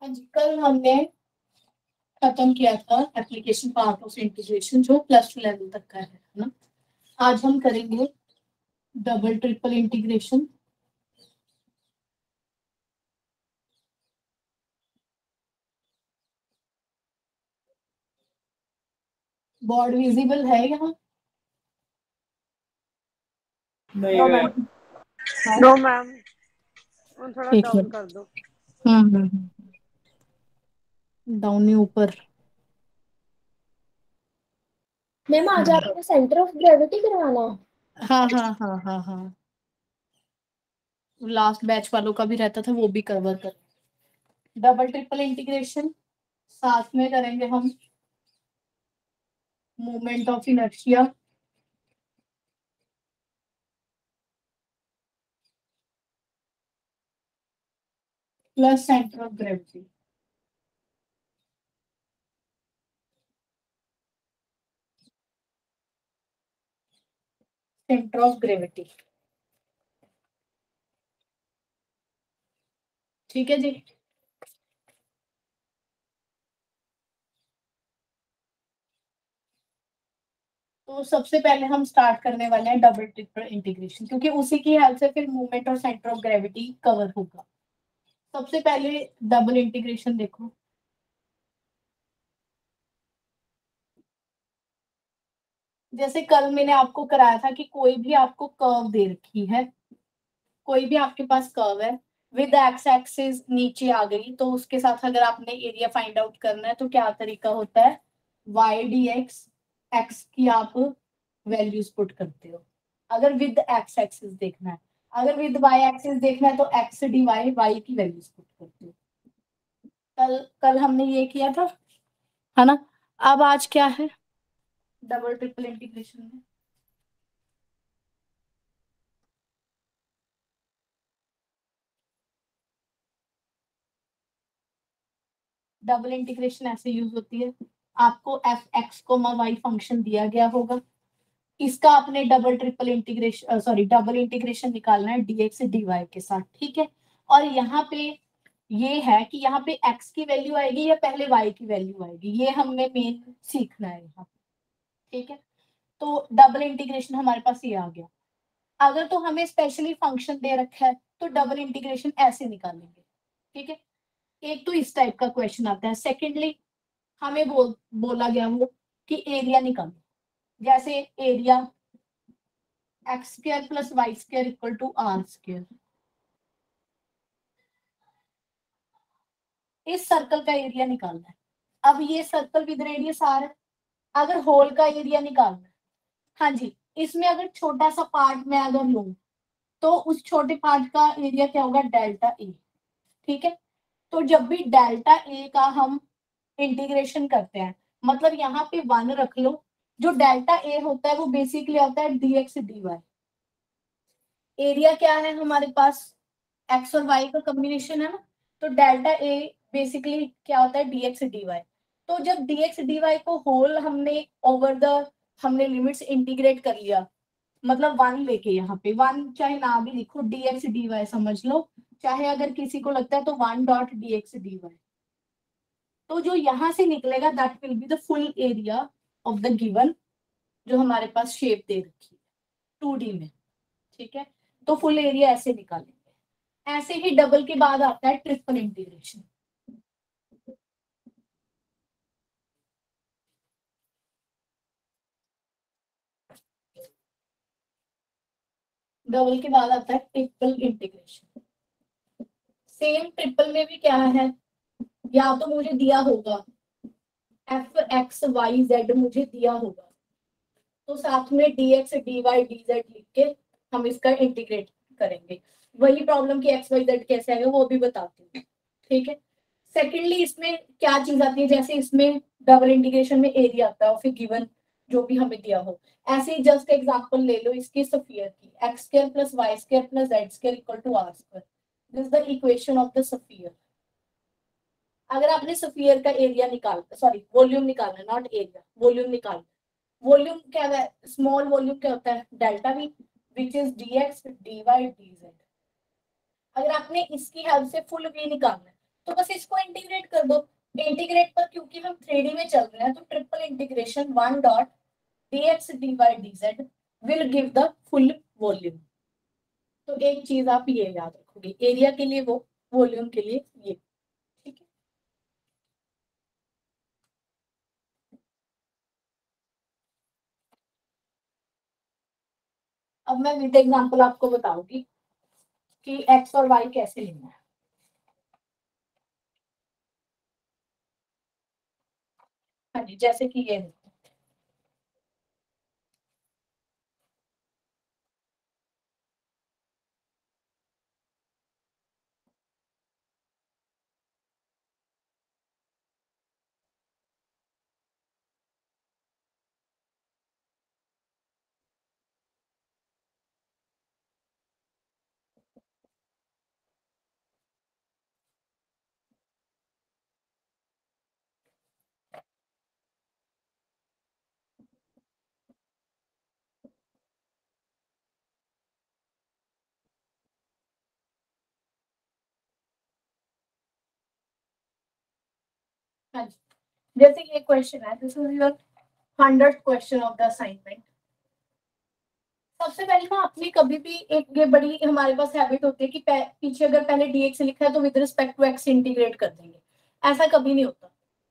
हाँ जी, कल हमने खत्म किया था एप्लीकेशन पार्ट ऑफ इंटीग्रेशन जो +2 लेवल तक का है ना। आज हम करेंगे double triple integration. Board visible है यहाँ? No ma'am. हाँ, नो मैम, थोड़ा एक डाउन मिनट। कर दो। डाउन ही ऊपर। मैम आज आपने सेंटर ऑफ ग्रेविटी करवाना है? हाँ हाँ हाँ हाँ हाँ, लास्ट बैच वालों का भी रहता था, वो भी कवर कर। डबल ट्रिपल इंटीग्रेशन साथ में करेंगे हम moment of inertia plus centre of gravity. Centre of gravity, ठीक है जी। तो सबसे पहले हम स्टार्ट करने वाले हैं डबल ट्रिपल इंटीग्रेशन, क्योंकि उसी की हेल्प से फिर मूवमेंट और सेंटर ऑफ ग्रेविटी कवर होगा। सबसे पहले डबल इंटीग्रेशन देखो। जैसे कल मैंने आपको कराया था कि कोई भी आपको कर्व दे रखी है, कोई भी आपके पास कर्व है विद एक्स एक्सिस नीचे आ गई, तो उसके साथ अगर आपने एरिया फाइंड आउट करना है तो क्या तरीका होता है, वाई डी एक्स, एक्स की आप वैल्यूज पुट करते हो अगर विद एक्स एक्सिस देखना है। अगर विद वाई एक्सिस देखना है तो एक्स डी वाई, वाई की वैल्यूज पुट करते हो। कल कल हमने ये किया था, है ना। अब आज क्या है डबल ट्रिपल इंटीग्रेशन में, डबल इंटीग्रेशन ऐसे यूज होती है। आपको F X comma Y function दिया गया होगा, इसका आपने double triple integration double integration निकालना है dx dy के साथ, ठीक है। और यहाँ पे ये है कि यहाँ पे x की वैल्यू आएगी या पहले y की वैल्यू आएगी, ये हमें मेन सीखना है यहाँ पे, ठीक है। तो डबल इंटीग्रेशन हमारे पास ये आ गया। अगर तो हमें स्पेशली फंक्शन दे रखा है तो डबल इंटीग्रेशन ऐसे निकालेंगे, ठीक है। एक तो इस टाइप का क्वेश्चन आता है। सेकेंडली हमें बोला गया वो कि एरिया निकालो, जैसे area X square plus Y square equal to are square. इस सर्कल का एरिया निकालना है। अब ये सर्कल विद रेडियस आर है, अगर होल का एरिया निकालना है, हाँ जी, इसमें अगर छोटा सा पार्ट मैं अगर लूं तो उस छोटे पार्ट का एरिया क्या होगा, डेल्टा ए, ठीक है। तो जब भी डेल्टा ए का हम इंटीग्रेशन करते हैं, मतलब यहाँ पे 1 रख लो, जो डेल्टा ए होता है वो बेसिकली होता है dx dy। एरिया क्या है हमारे पास, एक्स और वाई का कॉम्बिनेशन है ना, तो डेल्टा ए बेसिकली क्या होता है dx dy। तो जब dx dy को होल हमने ओवर द हमने लिमिट्स इंटीग्रेट कर लिया, मतलब 1 लेके, यहाँ पे 1 चाहे ना भी लिखो, dx dy समझ लो, चाहे अगर किसी को लगता है तो 1 डॉट dx dy, तो जो यहां से निकलेगा that will be the full area of the given जो हमारे पास शेप दे रखी है 2D में, ठीक है। तो फुल एरिया ऐसे निकालेंगे। ऐसे ही डबल के बाद आता है ट्रिपल इंटीग्रेशन। डबल के बाद आता है ट्रिपल इंटीग्रेशन। सेम ट्रिपल में भी क्या है, या तो मुझे दिया होगा एफ एक्स वाई जेड मुझे दिया होगा, तो साथ में dx dy dz लिख के हम इसका इंटीग्रेट करेंगे। वही प्रॉब्लम की एक्स वाई जेड कैसे आएगा वो भी बताती हूँ, ठीक है। सेकेंडली इसमें क्या चीज आती है, जैसे इसमें डबल इंटीग्रेशन में एरिया आता है और फिर गिवन जो भी हमें दिया हो। ऐसे ही जस्ट एग्जांपल ले लो इसकी स्फीयर की, X square plus Y square plus Z square equal to are square. This is the equation of the sphere. अगर आपने स्फीयर का एरिया निकालना, सॉरी वॉल्यूम निकालना, नॉट एरिया, वॉल्यूम निकालना। वॉल्यूम क्या है, स्मॉल वॉल्यूम क्या होता है, delta V which is dx dy dz। अगर आपने इसकी हेल्प से फुल वी निकालना है तो बस इसको इंटीग्रेट कर दो। इंटीग्रेट पर क्योंकि हम 3D में चल रहे हैं तो triple integration 1 dot dx dy dz will give the full volume. तो एक चीज आप ये याद रखोगे, एरिया के लिए वो, वॉल्यूम के लिए ये, ठीक है। अब मैं विद एग्जांपल आपको बताऊंगी कि एक्स और वाई कैसे लेना है। हाँ जी, जैसे कि ये हाँ जी, जैसे ये क्वेश्चन है, this is your 100th question of the assignment. सबसे पहले ना अपनी कभी भी एक ये बड़ी हमारे पास हैबिट होती है कि पीछे अगर पहले dx लिखा है तो with respect to x integrate कर देंगे। ऐसा कभी नहीं होता।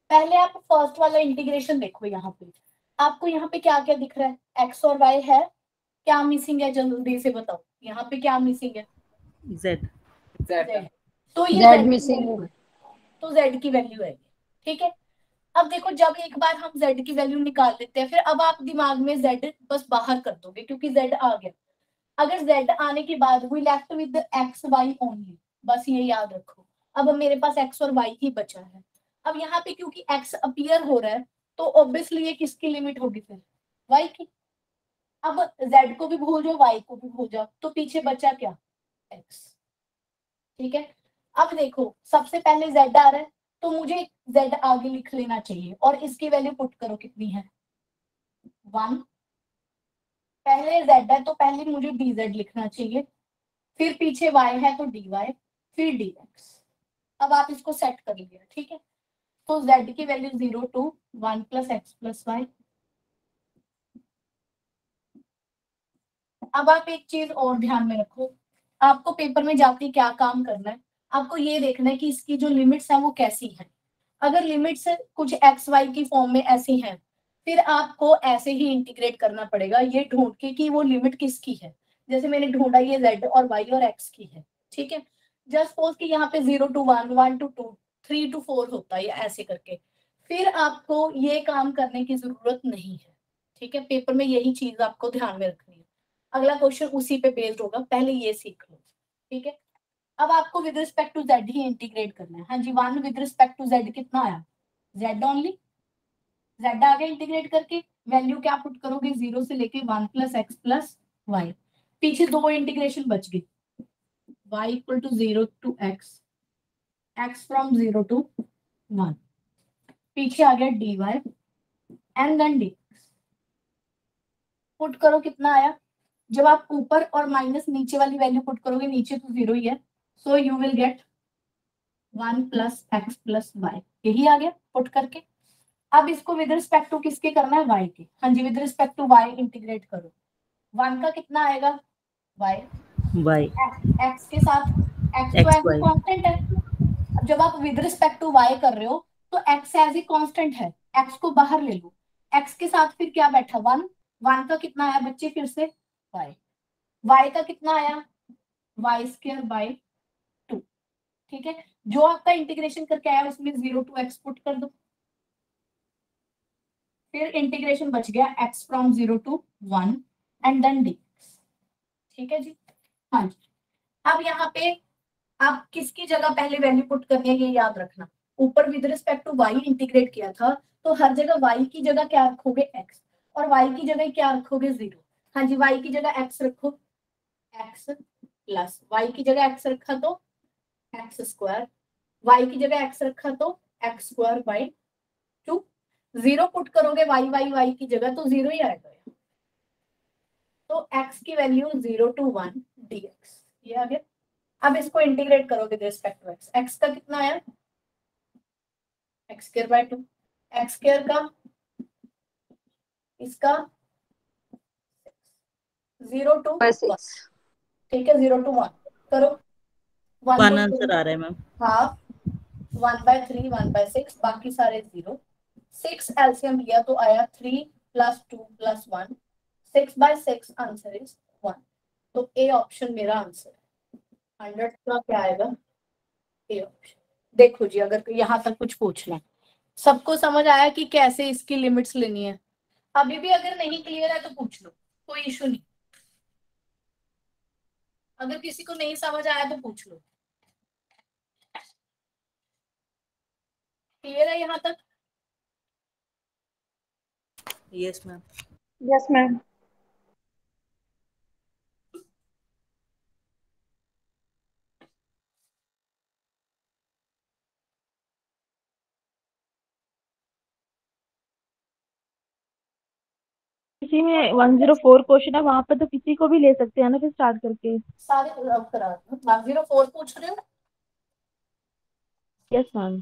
पहले आप फर्स्ट वाला इंटीग्रेशन देखो, यहाँ पे आपको यहाँ पे क्या क्या दिख रहा है, x और y है, क्या मिसिंग है जल्दी से बताओ, यहाँ पे क्या मिसिंग है, Z z। तो ये Z z मिसिंग, तो z की वैल्यू है, ठीक है। अब देखो जब एक बार हम z की वैल्यू निकाल लेते हैं, फिर अब आप दिमाग में z बस बाहर कर दोगे क्योंकि z आ गया। अगर z आने के बाद we left with X Y only, बस ये याद रखो। अब मेरे पास x और y ही बचा है। अब यहाँ पे क्योंकि x अपीयर हो रहा है तो ऑब्वियसली ये किसकी लिमिट होगी, फिर y की। अब z को भी भूल जाओ y को भी भूल जाओ, तो पीछे बचा क्या, x, ठीक है। अब देखो सबसे पहले z आ रहा है तो मुझे z आगे लिख लेना चाहिए और इसकी वैल्यू पुट करो कितनी है, 1। पहले z है तो पहले मुझे dz लिखना चाहिए, फिर पीछे y है तो dy, फिर dx। अब आप इसको सेट कर लिया, ठीक है। तो z की value 0 to 1 plus X plus Y. अब आप एक चीज और ध्यान में रखो, आपको पेपर में जाके क्या काम करना है, आपको ये देखना है कि इसकी जो लिमिट्स है वो कैसी है। अगर लिमिट्स कुछ एक्स वाई की फॉर्म में ऐसी हैं, फिर आपको ऐसे ही इंटीग्रेट करना पड़ेगा ये ढूंढ के कि वो लिमिट किसकी है। जैसे मैंने ढूंढा ये z और y और x की है, ठीक है। जस्ट सपोज कि यहाँ पे 0 to 1, 1 to 2, 3 to 4 होता है ऐसे करके, फिर आपको ये काम करने की जरूरत नहीं है, ठीक है। पेपर में यही चीज आपको ध्यान में रखनी है। अगला क्वेश्चन उसी पे बेस्ड होगा, पहले ये सीख लो, ठीक है। अब आपको विद रिस्पेक्ट टू z ही इंटीग्रेट करना है। हाँ जी, 1 विद रिस्पेक्ट टू z कितना आया, z ओनली, z आगे इंटीग्रेट करके वैल्यू क्या पुट करोगे, 0 से लेके 1 प्लस एक्स प्लस वाई। पीछे दो इंटीग्रेशन बच गई, y equal to 0 to x from 0 to 1, पीछे आ गया dy and then dx। Put करो कितना आया, जब आप ऊपर और माइनस नीचे वाली वैल्यू पुट करोगे, नीचे तो 0 ही है, so you will get 1 plus X plus Y, यही आ गया पुट करके। अब इसको विद रिस्पेक्ट टू किसके करना है, y के। हाँ जी, with respect to y integrate करो। 1 का कितना आएगा, y, y x के साथ, x तो x एज y कांस्टेंट है। अब जब आप विद रिस्पेक्ट टू y कर रहे हो तो x एज ए कांस्टेंट है, x को बाहर ले लो, x के साथ फिर क्या बैठा, 1। 1 का कितना आया बच्चे, फिर से y, y का कितना आया, y स्क्वायर बाय 2। ठीक है, जो आपका इंटीग्रेशन करके आया उसमें 0 टू x पुट कर दो, फिर इंटीग्रेशन बच गया x from 0 to 1 and then dx। ठीक है जी, हाँ जी। अब यहाँ पे आप किसकी जगह पहले वैल्यू पुट करनी है ये याद रखना। ऊपर with respect to y integrate किया था तो हर जगह y की जगह क्या रखोगे, x, और y की जगह क्या रखोगे, 0। हाँ जी, y की जगह x रखो, x प्लस y की जगह x रखा तो x स्क्वायर, y की जगह x रखा तो x स्क्वायर बाई 2। 0 पुट करोगे y की जगह तो 0 ही आएगा, तो x की वैल्यू 0 टू 1 dx, ये आ गया। अब इसको इंटीग्रेट करो with respect to x, x का कितना आया, x square by 2, x square का इसका 0 टू 1, ठीक है, 0 टू 1 करो, 1 वन को आंसर आ रहा है मैम। हाफ, 1/3 1/6 बाकी सारे 0। 6 एलसीएम लिया तो आया 3 प्लस 2 प्लस 1, 6/6 आंसर इज 1। तो ए ऑप्शन मेरा आंसर है। 100 का क्या आएगा, ए ऑप्शन। देखो जी, अगर यहाँ तक कुछ पूछना है, सबको समझ आया कि कैसे इसकी लिमिट्स लेनी है। अभी भी अगर नहीं क्लियर है तो पूछ लो, कोई इशू नहीं। अगर किसी को नहीं समझ आया तो पूछ लो। क्लियर है यहाँ तक? Yes ma'am. Yes ma'am. किसी में 104 क्वेश्चन है वहां पे तो किसी को भी ले सकते हैं ना फिर स्टार्ट करके। सारे करा दो। 104 पूछ रहे हो? Yes ma'am.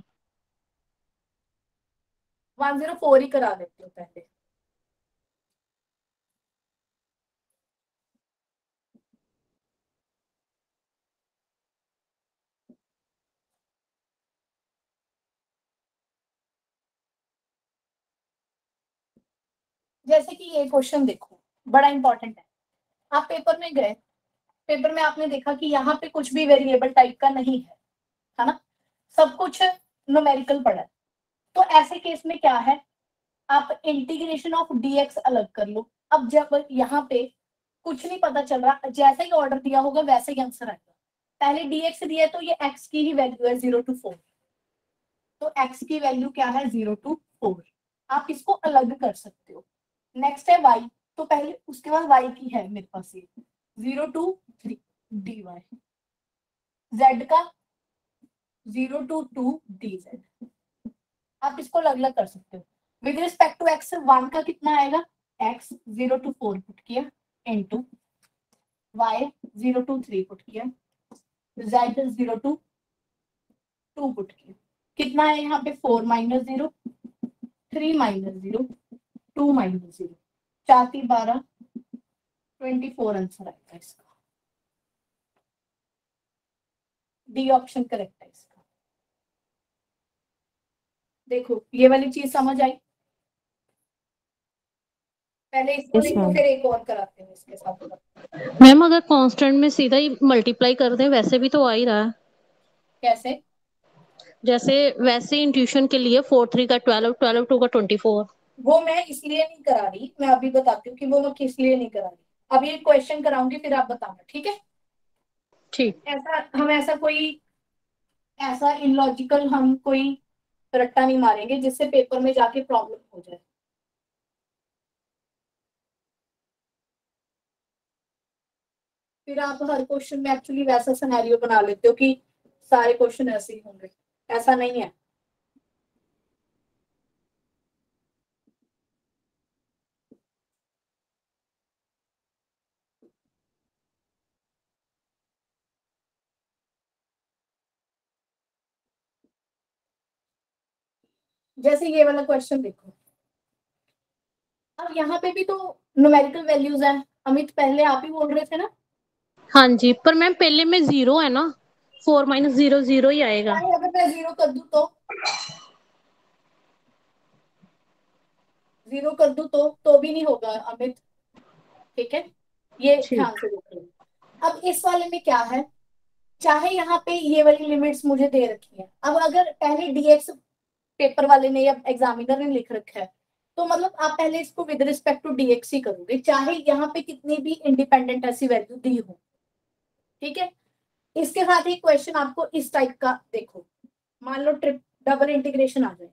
104 ही करा देती हूँ पहले। जैसे कि ये क्वेश्चन देखो, बड़ा इंपॉर्टेंट है। आप पेपर में गए, पेपर में आपने देखा कि यहाँ पे कुछ भी वेरिएबल टाइप का नहीं है ना, सब कुछ न्यूमेरिकल पड़ा है। तो ऐसे केस में क्या है, आप इंटीग्रेशन ऑफ dx अलग कर लो। अब जब यहाँ पे कुछ नहीं पता चल रहा, जैसा ही ऑर्डर दिया होगा वैसे ही आंसर आएगा। पहले dx दिया है तो ये x की ही वैल्यू है 0 टू 4, तो x की वैल्यू क्या है 0 टू 4। आप इसको अलग कर सकते हो। नेक्स्ट है y, तो पहले उसके बाद y की है मेरे पास ये 0 टू 3 dy, z का 0 टू 2 dz। आप इसको अलग अलग कर सकते हो। विद रिस्पेक्ट टू x 1 का कितना आएगा, x 0 टू 4 पुट किया इनटू y 0 टू 3 पुट किया, z 0 टू 2 पुट किया। कितना है यहाँ पे 4 माइनस 0, 3 माइनस 0, 2 माइनस 0, 4 3 12, 24 आंसर आएगा इसका। डी ऑप्शन करेक्ट है इसका। देखो ये वाली चीज समझ आई? पहले इसको Yes, देखो ma'am. फिर एक और कराते हैं इसके साथ। मैम अगर कांस्टेंट में सीधा ही मल्टीप्लाई कर दें वैसे भी तो आ ही रहा है। कैसे? जैसे वैसे इंट्यूशन के लिए 4 3 का 12, 12 2 का 24। वो मैं इसलिए नहीं करा रही, मैं अभी बताती हूँ कि वो मैं किस लिए नहीं करा रही। अब ये क्वेश्चन कराऊंगी फिर आप बताना, ठीक है? ठीक। ऐसा कोई ऐसा इलॉजिकल हम कोई रट्टा नहीं मारेंगे जिससे पेपर में जाके प्रॉब्लम हो जाए। फिर आप हर क्वेश्चन में एक्चुअली वैसा सिनेरियो बना लेते हो कि सारे क्वेश्चन ऐसे ही होंगे, ऐसा नहीं है। जैसे ये वाला क्वेश्चन देखो, अब यहाँ पे भी तो न्यूमेरिकल वैल्यूज है। अमित पहले आप ही बोल रहे थे ना, हाँ जी, पर मैम पहले में 0 है ना, 4 - 0 0 ही आएगा। चाहे अगर मैं 0 कर दूं तो, 0 कर दूं तो भी नहीं होगा अमित, ठीक है, ये ठीक। ध्यान से देखो। अब इस वाले में क्या है, चाहे यहाँ पे ये वाली लिमिट्स मुझे दे रखी है, अब अगर पहले डीएक्स पेपर वाले ने या एग्जामिनर ने लिख रखा है, तो मतलब आप पहले इसको विद रिस्पेक्ट टू डीएक्स ही करोगे, चाहे यहाँ पे कितनी भी इंडिपेंडेंट ऐसी वैल्यू दी हो, ठीक है। इसके साथ ही क्वेश्चन आपको इस टाइप का देखो, मान लो ट्रिप डबल इंटीग्रेशन आ जाए,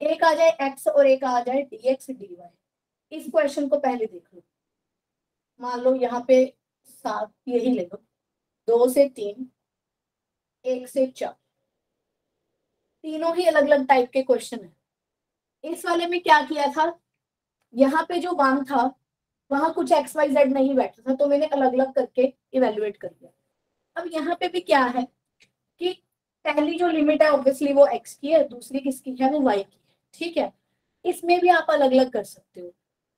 एक आ जाए एक्स और एक आ जाए डीएक्स डी वाई। इस क्वेश्चन को पहले देख लो, मान लो यहाँ पे 7, यही ले लो, 2 से 3, 1 से 4, तीनों ही अलग अलग टाइप के क्वेश्चन है। इस वाले में क्या किया था, यहाँ पे जो 1 था वहां कुछ एक्स वाई जेड नहीं बैठा था, तो मैंने अलग अलग करके इवेल्युएट कर दिया। अब यहाँ पे भी क्या है कि पहली जो लिमिट है ऑब्वियसली वो एक्स की है, दूसरी किसकी है, वो वाई की है, ठीक है। इसमें भी आप अलग अलग कर सकते हो,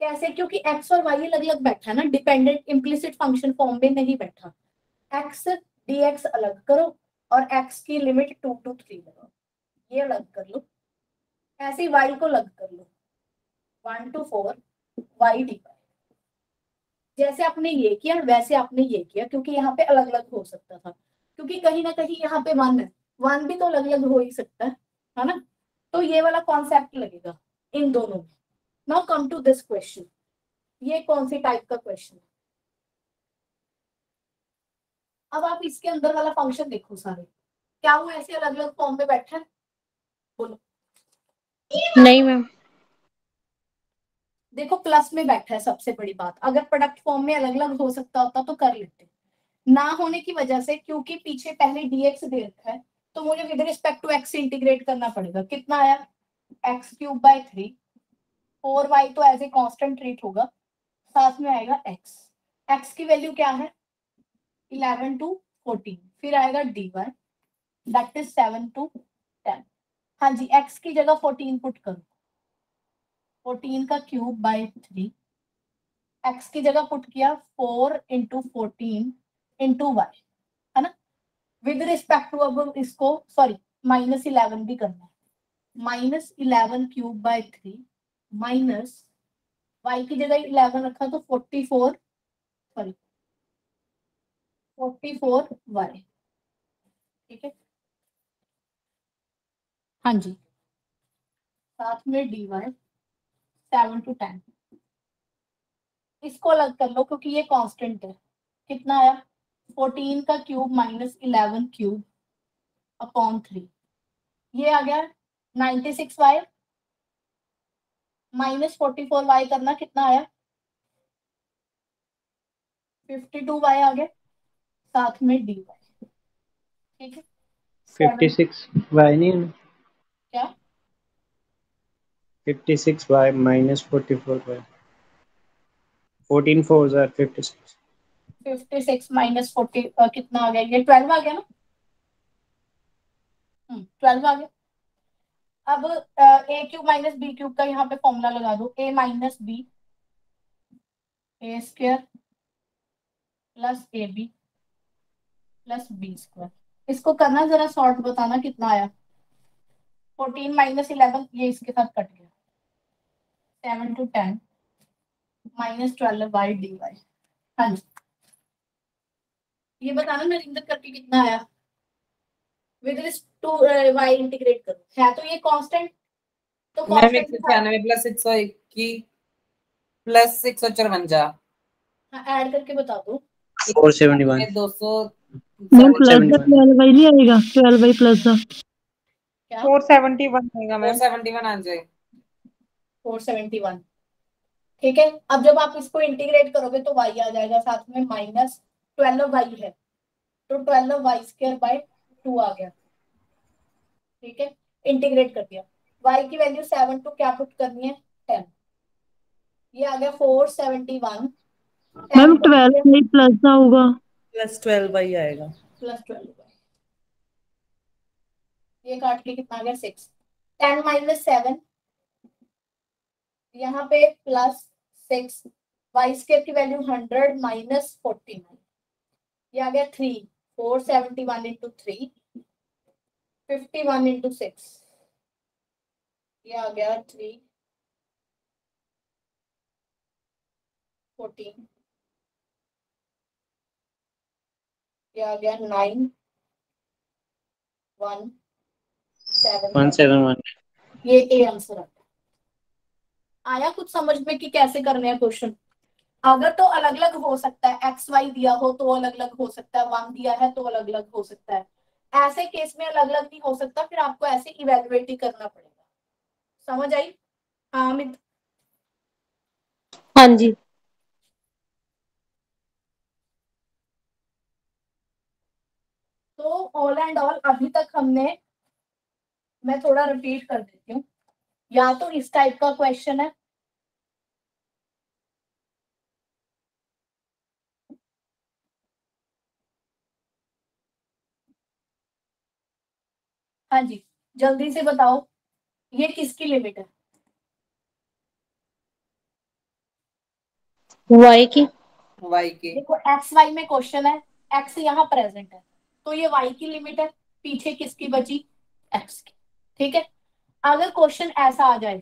कैसे, क्योंकि एक्स और वाई अलग अलग बैठा है ना, डिपेंडेंट इम्प्लिसिट फंक्शन फॉर्म में नहीं बैठा। एक्स डीएक्स अलग करो और एक्स की लिमिट 2 to 3 लगाओ, ये अलग कर लो। ऐसे ही वाई को अलग कर लो, 1 to 4 वाई डी वाई। जैसे आपने ये किया वैसे आपने ये किया, क्योंकि यहाँ पे अलग अलग हो सकता था, क्योंकि कहीं ना कहीं यहाँ पे 1 है, 1 भी तो अलग अलग हो ही सकता है ना। तो ये वाला कॉन्सेप्ट लगेगा इन दोनों में। Now come to this question, ये कौन सी टाइप का क्वेश्चन है। अब आप इसके अंदर वाला फंक्शन देखो सारे, क्या वो ऐसे अलग अलग फॉर्म में बैठा है, बोलो। नहीं मैम। देखो प्लस में बैठा है, सबसे बड़ी बात, अगर प्रोडक्ट फॉर्म में अलग अलग हो सकता होता तो कर लेते, ना होने की वजह से, क्योंकि पीछे पहले dx दे रखा है, तो मुझे with respect to x integrate करना पड़ेगा। कितना आया, x³/3, 4y तो एज ए कांस्टेंट ट्रीट होगा, साथ में आएगा x की वैल्यू क्या है 11 to 14, फिर आएगा dy दैट इज 7 to 10। हाँ जी, x की जगह 14 पुट करो, 14 का क्यूब बाय 3, x की जगह पुट किया 4 into 14 into y, है ना। विद रिस्पेक्ट टू, अब इसको सॉरी -11 भी करना है, -11³/3 माइनस y की जगह 11 रखा तो 44, सॉरी 44y, ठीक है। हाँ जी, साथ में dy 7 to 10, इसको अलग कर लो क्योंकि ये कांस्टेंट है। कितना आया 14 का क्यूब -11³/3, ये आ गया 96y -44y करना, कितना आया 52y आ गया, साथ में dy, ठीक है। 56y नहीं है, क्या 56y minus 44y, 14 4s are 56। 56 -40 कितना आ गया, ये 12 आ गया ना, 12 आ गया। अब a³ - b³ का यहाँ पे फॉर्मूला लगा दो, a - b a² plus ab plus b²। इसको करना जरा शॉर्ट, बताना कितना आया, 14 - 11 ये इसके साथ कट गया, 7 to 10 -12y/dy। हाँ जी, ये बताना नरिंदर करके कितना आया, with respect to y integrate करो, है तो ये कांस्टेंट, तो मैम कांस्टेंट 196 प्लस 121 प्लस 154 ऐड करके बता दो। 471 200 मैम प्लस 471 12 नहीं आएगा, 12 प्लस द क्या 471 आएगा मैम। 471 आ जाए। 471, ठीक है। अब जब आप इसको इंटीग्रेट करोगे तो y आ जाएगा, साथ में -12y है, तो 12y²/2 आ गया, ठीक है। इंटीग्रेट कर दिया, y की वैल्यू 7 टू क्या पुट करनी है 10, ये आ गया 471। मैम 12 नहीं प्लस द होगा, प्लस 12y आएगा। +12, ये काट के कितना आ गया 6, 10 माइनस 7, यहाँ पे +6, वाई स्क्वायर की वैल्यू 100 माइनस 49, ये आ गया 3, 471 इंटू 3, 51 इंटू 6, ये आ गया 3, 14, ये आ गया 9, 1, 7, 171. ये ए आंसर आता है। आया कुछ समझ में कि कैसे करने हैं क्वेश्चन? अगर तो अलग अलग हो सकता है, एक्स वाई दिया हो तो अलग अलग हो सकता है, 1 दिया है तो अलग अलग हो सकता है, ऐसे केस में अलग अलग नहीं हो सकता, फिर आपको ऐसे इवेलुएट ही करना पड़ेगा। समझ आई? हाँ अमित। हाँ जी। तो ऑल एंड ऑल अभी तक हमने, मैं थोड़ा रिपीट कर देती हूँ, या तो इस टाइप का क्वेश्चन है, हाँ जी जल्दी से बताओ ये किसकी लिमिट है? वाई की। वाई की। देखो एक्स वाई में क्वेश्चन है, एक्स यहाँ प्रेजेंट है, तो ये वाई की लिमिट है, पीछे किसकी बची? एक्स की। ठीक है, अगर क्वेश्चन ऐसा आ जाए,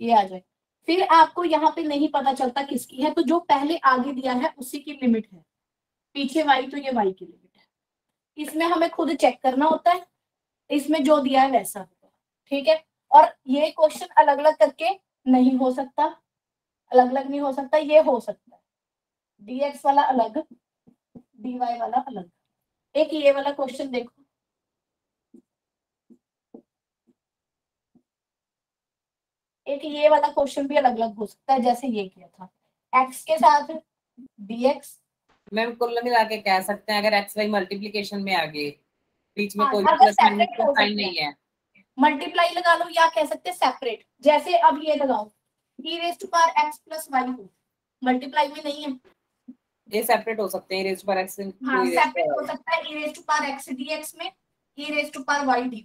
ये आ जाए, फिर आपको यहाँ पे नहीं पता चलता किसकी है, तो जो पहले आगे दिया है उसी की लिमिट है, पीछे वाई तो ये वाई की लिमिट है, इसमें हमें खुद चेक करना होता है, इसमें जो दिया है वैसा होगा। ठीक है, और ये क्वेश्चन अलग अलग करके नहीं हो सकता, अलग अलग नहीं हो सकता, ये हो सकता है dx वाला अलग, dy वाला अलग। एक ये वाला क्वेश्चन देखो, एक ये वाला क्वेश्चन भी अलग अलग हो सकता है, जैसे ये किया था x के साथ dx। मैम कुल मिला के कह सकते हैं अगर एक्स वाई मल्टीप्लीकेशन में आ गए, बीच में हाँ, कोई अगर प्लस माइनस सेपरेट का हो साइन सकते नहीं हैं, है। मल्टीप्लाई लगा लो या कह सकते हैं सेपरेट, जैसे अब ये लगाओ e raise to power x plus Y हो, मल्टीप्लाई में नहीं है। ये सेपरेट हो सकते हैं, रेज पर एक्स हाँ टू रेज सेपरेट हो पर। सकता है, e raise to power x dx में e raise to power y dy,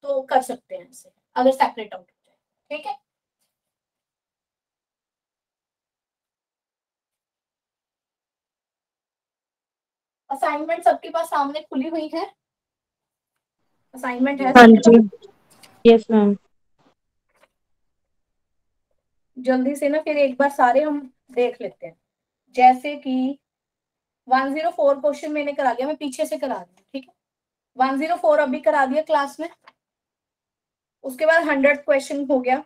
तो कर सकते हैं ऐसे अगर सेपरेट आउट हो जाए। ठीक है, असाइनमेंट सबके पास सामने खुली हुई है? असाइनमेंट है हाँ सबके जी। पास? Yes ma'am. जल्दी से ना फिर एक बार सारे हम देख लेते हैं, जैसे कि 104 क्वेश्चन मैंने करा दिया, मैं पीछे से करा दिया। ठीक है, 104 अभी करा दिया क्लास में, उसके बाद 100 क्वेश्चन हो गया,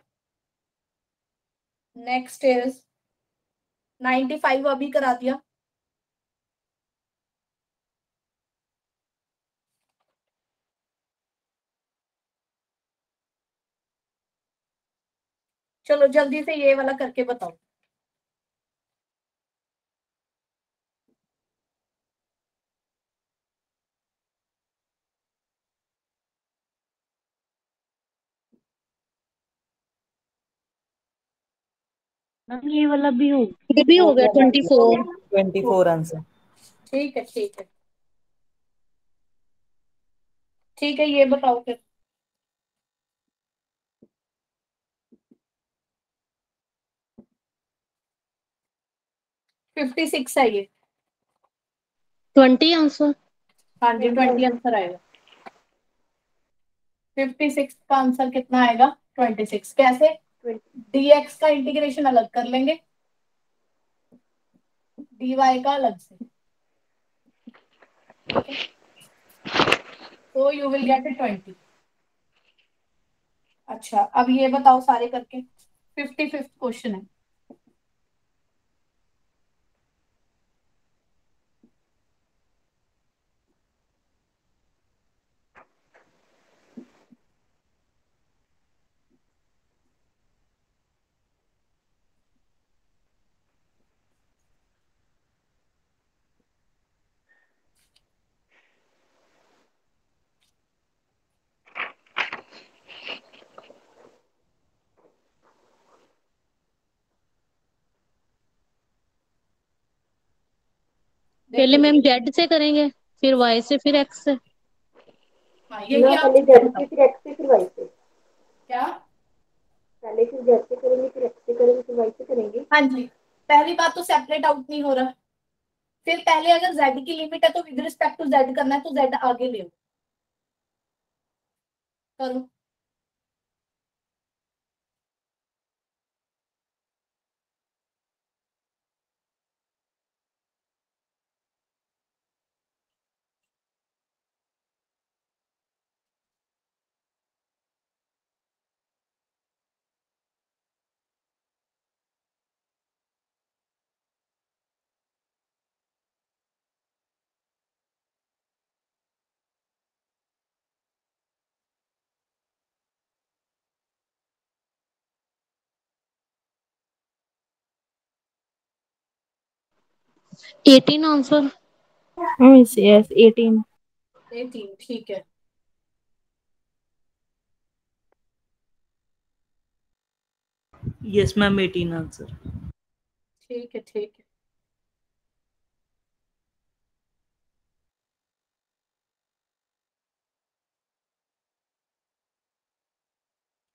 नेक्स्ट इज 95 अभी करा दिया, चलो जल्दी से ये वाला करके बताओ। मैम ये वाला भी हो ये भी हो गया 24। 24 आंसर। ठीक है ठीक है ठीक है, ये बताओ फिर। 56 है ये। 20 आंसर। हाँ जी 20 आंसर आएगा। 56 का आंसर कितना आएगा? 26। कैसे? dx का इंटीग्रेशन अलग कर लेंगे, dy का अलग से। ठीक है, तो यू विल गेट 20। अच्छा अब ये बताओ सारे करके, 55th क्वेश्चन है। पहले मैम जेड से करेंगे, फिर वाई से, फिर एक्स से। हाँ, ये ना क्या पहले जेड से फिर एक्स से फिर वाई से। क्या? पहले फिर जेड से करेंगे फिर एक्स से करेंगे फिर वाई से करेंगे। हाँ जी, पहली बात तो सेपरेट आउट नहीं हो रहा। फिर पहले अगर z की लिमिट है तो विद रिस्पेक्ट टू z करना है, तो z आगे ले करो। Eighteen answer. यस 18। 18 ठीक है। Yes, ma'am, 18 answer. ठीक है ठीक है।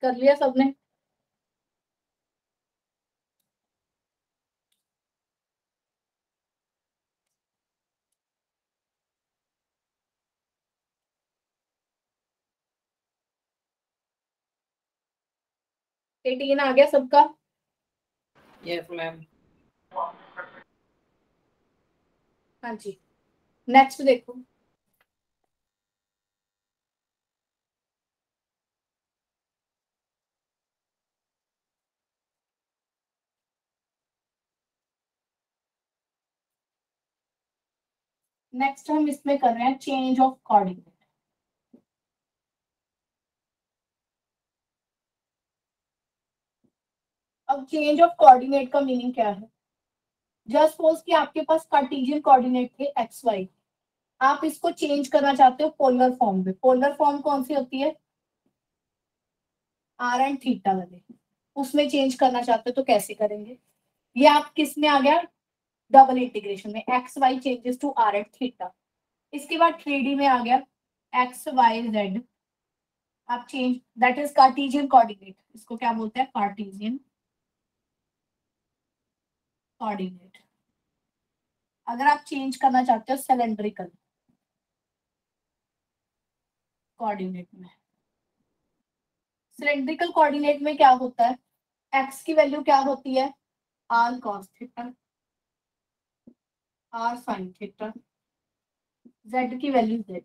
कर लिया सबने? एटीन आ गया सबका? Yes ma'am. हाँ जी, नेक्स्ट देखो। नेक्स्ट हम इसमें कर रहे हैं चेंज ऑफ कोऑर्डिनेट। अब चेंज ऑफ कोऑर्डिनेट का मीनिंग क्या है? जस्ट सपोज कि आपके पास कार्टेशियन कोऑर्डिनेट थे एक्स वाई, आप इसको चेंज करना चाहते हो पोलर फॉर्म में। पोलर फॉर्म कौन सी होती है? आर एंड थीटा वाले, उसमें चेंज करना चाहते हो तो कैसे करेंगे? ये आप किस में आ गया? डबल इंटीग्रेशन में, X Y changes to R and theta. इसके बाद 3D में आ गया एक्स वाई जेड, आप change, that is Cartesian coordinate. इसको क्या बोलते हैं? Cartesian coordinate. अगर आप चेंज करना चाहते हो सिलेंड्रिकल कोऑर्डिनेट में, सिलेंड्रिकल कोऑर्डिनेट में क्या होता है? एक्स की वैल्यू क्या होती है? R cos theta, are sine theta, Z की वैल्यू जेड।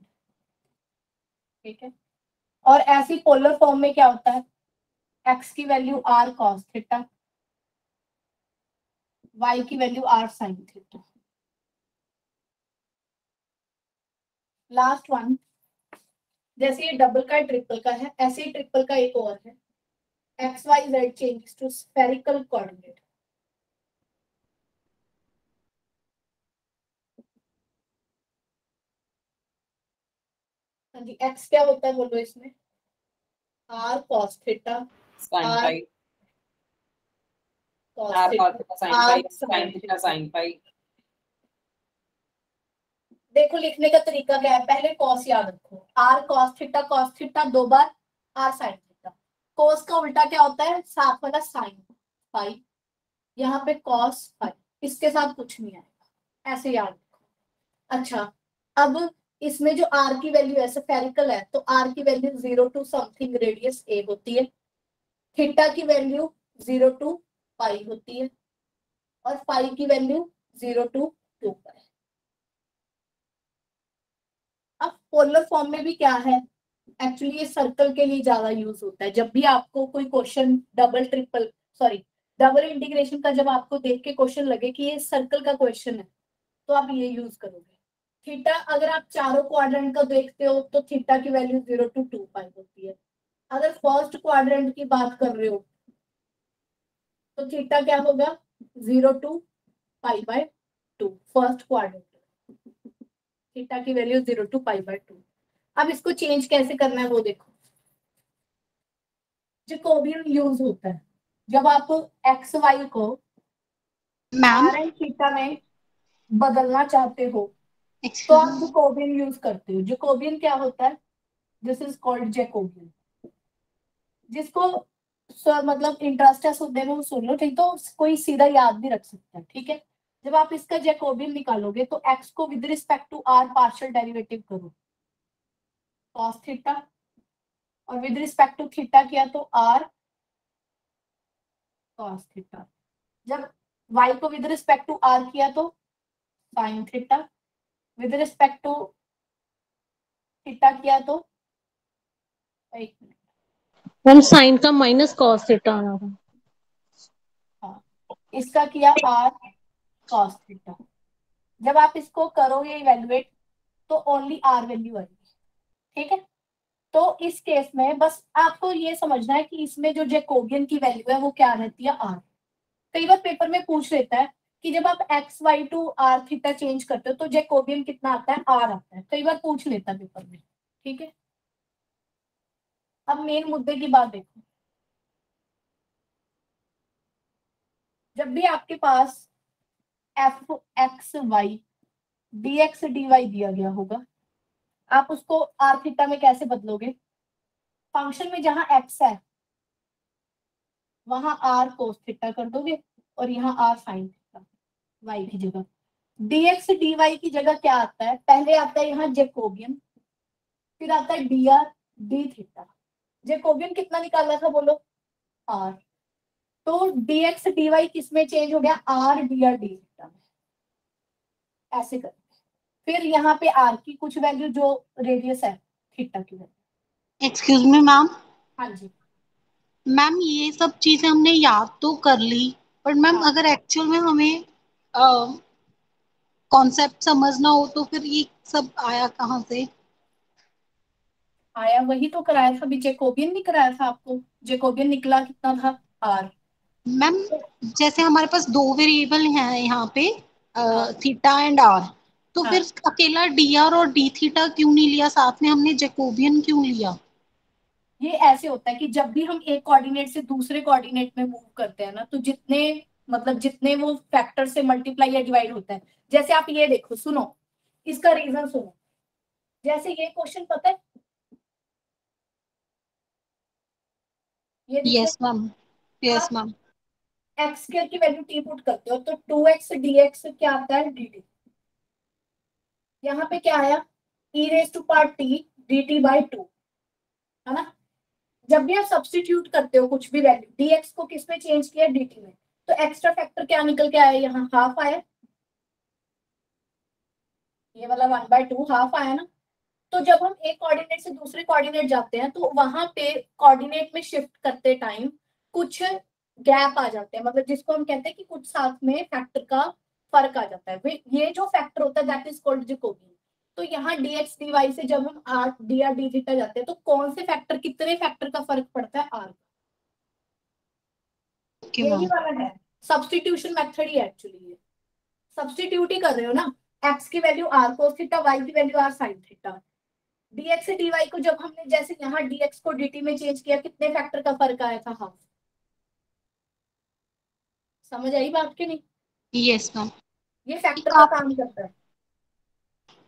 ठीक है। और ऐसी पोलर फॉर्म में क्या होता है? एक्स की value r cos theta, y की value r sine theta. Last one, जैसे ये डबल का ट्रिपल का है, ऐसे ही ट्रिपल का एक और है, X Y Z changes to spherical coordinate. हाँ जी, एक्स क्या होता है बोलो इसमें? R cos theta, sine R pi, cos R theta, cos sine R pi, sine sine theta theta. Sine pi. देखो लिखने का तरीका क्या है, पहले कॉस याद रखो, आर कॉस थीटा 2 बार आर साइन थीटा। कॉस का उल्टा क्या होता है? साथ वाला साइन फाई, यहाँ पे कॉस फाई, इसके साथ कुछ नहीं आएगा, ऐसे याद रखो। अच्छा, अब इसमें जो आर की वैल्यू है स्फेरिकल है, तो आर की वैल्यू 0 टू समथिंग रेडियस ए होती है, थीटा की वैल्यू 0 टू पाई होती है, और पाई की वैल्यू 0 टू 2 पाई। अब पोलर फॉर्म में भी क्या है? एक्चुअली ये सर्कल के लिए ज्यादा यूज होता है। जब भी आपको कोई क्वेश्चन डबल इंटीग्रेशन का जब आपको देख के क्वेश्चन लगे कि ये सर्कल का क्वेश्चन है, तो आप ये यूज करोगे। थीटा अगर आप चारों क्वाड्रेंट का देखते हो तो थीटा की वैल्यू 0 टू 2 पाई होती है। अगर फर्स्ट क्वाड्रेंट की बात कर रहे हो तो थीटा क्या होगा? 0 to pi by 2, first quadrant theta की वैल्यू 0 टू पाई बाय 2। अब इसको चेंज कैसे करना है वो देखो। जैकोबियन यूज होता है जब आप एक्स वाई को आर एंड थीटा में बदलना चाहते हो तो आप जैकोबियन यूज करते हो। जैकोबियन क्या होता है? This is called Jacobian. जिसको मतलब इंटरेस्ट है सुनने में वो सुन लो, ठीक? तो कोई सीधा याद भी रख सकता है, ठीक है? जब आप इसका जैकोबियन निकालोगे तो एक्स को with respect to R partial derivative करो, cos थीटा, और विद रिस्पेक्ट टू थीटा किया तो आर cos थीटा। जब y को विद रिस्पेक्ट टू आर किया तो sin theta, with respect to theta किया तो, एक मिनट, हम साइन का माइनस कॉस थीटा आना था। हाँ, इसका किया आर cos थीटा। जब आप इसको करोगे इवेल्युएट तो ओनली आर वैल्यू आएगी, ठीक है? तो इस केस में बस आपको ये समझना है कि इसमें जो जैकोबियन की वैल्यू है वो क्या रहती है, आर। कई बार पेपर में पूछ लेता है कि जब आप x Y to R theta change करते हो तो जैकोबियन कितना आता है, आर आता है। कई बार पूछ लेता है पेपर में, ठीक है? अब मेन मुद्दे की बात देखो। जब भी आपके पास f x y d x d y दिया गया होगा, आप उसको आर थीटा में कैसे बदलोगे? फंक्शन में जहां एक्स है वहां आर कोस थीटा कर दोगे और यहाँ आर साइन थीटा वाई की जगह। dx dy की जगह क्या आता है? पहले आता है यहाँ जैकोबियन, फिर आता है dr d थीटा। जैकोबियन कितना निकालना था बोलो? r। तो dx dy किस में चेंज हो गया? r dr d थीटा में। ऐसे कर, फिर यहाँ पे r की कुछ वैल्यू जो रेडियस है थीटा की वैल्यू। Excuse me ma'am. हाँ जी मैम ये सब चीजें हमने याद तो कर ली, पर मैम हाँ, अगर एक्चुअल में हमें कॉन्सेप्ट समझना हो तो फिर ये सब आया कहाँ से? आया वही तो कराया था अभी। जैकोबियन नहीं कराया था आपको? जैकोबियन निकला कितना था? r। मैम जैसे हमारे पास दो वेरिएबल हैं यहाँ पे, हाँ थीटा एंड आर, तो फिर हाँ, अकेला डी आर और डी थीटा क्यों नहीं लिया, साथ में हमने जैकोबियन क्यों लिया? ये ऐसे होता है कि जब भी हम एक कोऑर्डिनेट से दूसरे कोऑर्डिनेट में मूव करते हैं ना, तो जितने मतलब जितने वो फैक्टर से मल्टीप्लाई या डिवाइड होता है। जैसे आप ये देखो, सुनो इसका रीजन सुनो। जैसे ये क्वेश्चन पता है, ये दिख यस रहा मैम, है? यस आप मैम। एक्स स्क्वायर की वैल्यू टी पुट करते हो तो 2x dx क्या आता है? dt। यहाँ पे क्या आया? e raise to power t dt by 2, है ना? जब भी आप सब्स्टिट्यूट करते हो कुछ भी वैल्यू, dx को किस में चेंज किया? dt में। तो एक्स्ट्रा फैक्टर क्या निकल के आया? यहाँ हाफ आया, ये वाला 1/2 हाफ आया ना? तो जब हम एक कोऑर्डिनेट से दूसरे कोऑर्डिनेट जाते हैं तो वहां पे कोऑर्डिनेट में शिफ्ट करते टाइम कुछ गैप आ जाते हैं, मतलब जिसको हम कहते हैं कि कुछ साथ में फैक्टर का फर्क आ जाता है। ये जो फैक्टर होता है दैट इज कॉल्ड जैकोबियन। तो यहाँ dx dy से जब हम r dr d थीटा जाते हैं तो कौन से फैक्टर, कितने फैक्टर का फर्क पड़ता है? r। ओके यही मैम। वाला है सब्स्टिट्यूशन मेथड ही एक्चुअली। ये सब्स्टिट्यूट ही कर रहे हो ना। x की value r cos theta, y की value r sin theta. dx से dy को जब हमने जैसे यहाँ dx को dt में चेंज किया, कितने फैक्टर का फर्क आया था? हाफ। समझ आई बात की नहीं? Yes ma'am. ये फैक्टर का आप काम करता है।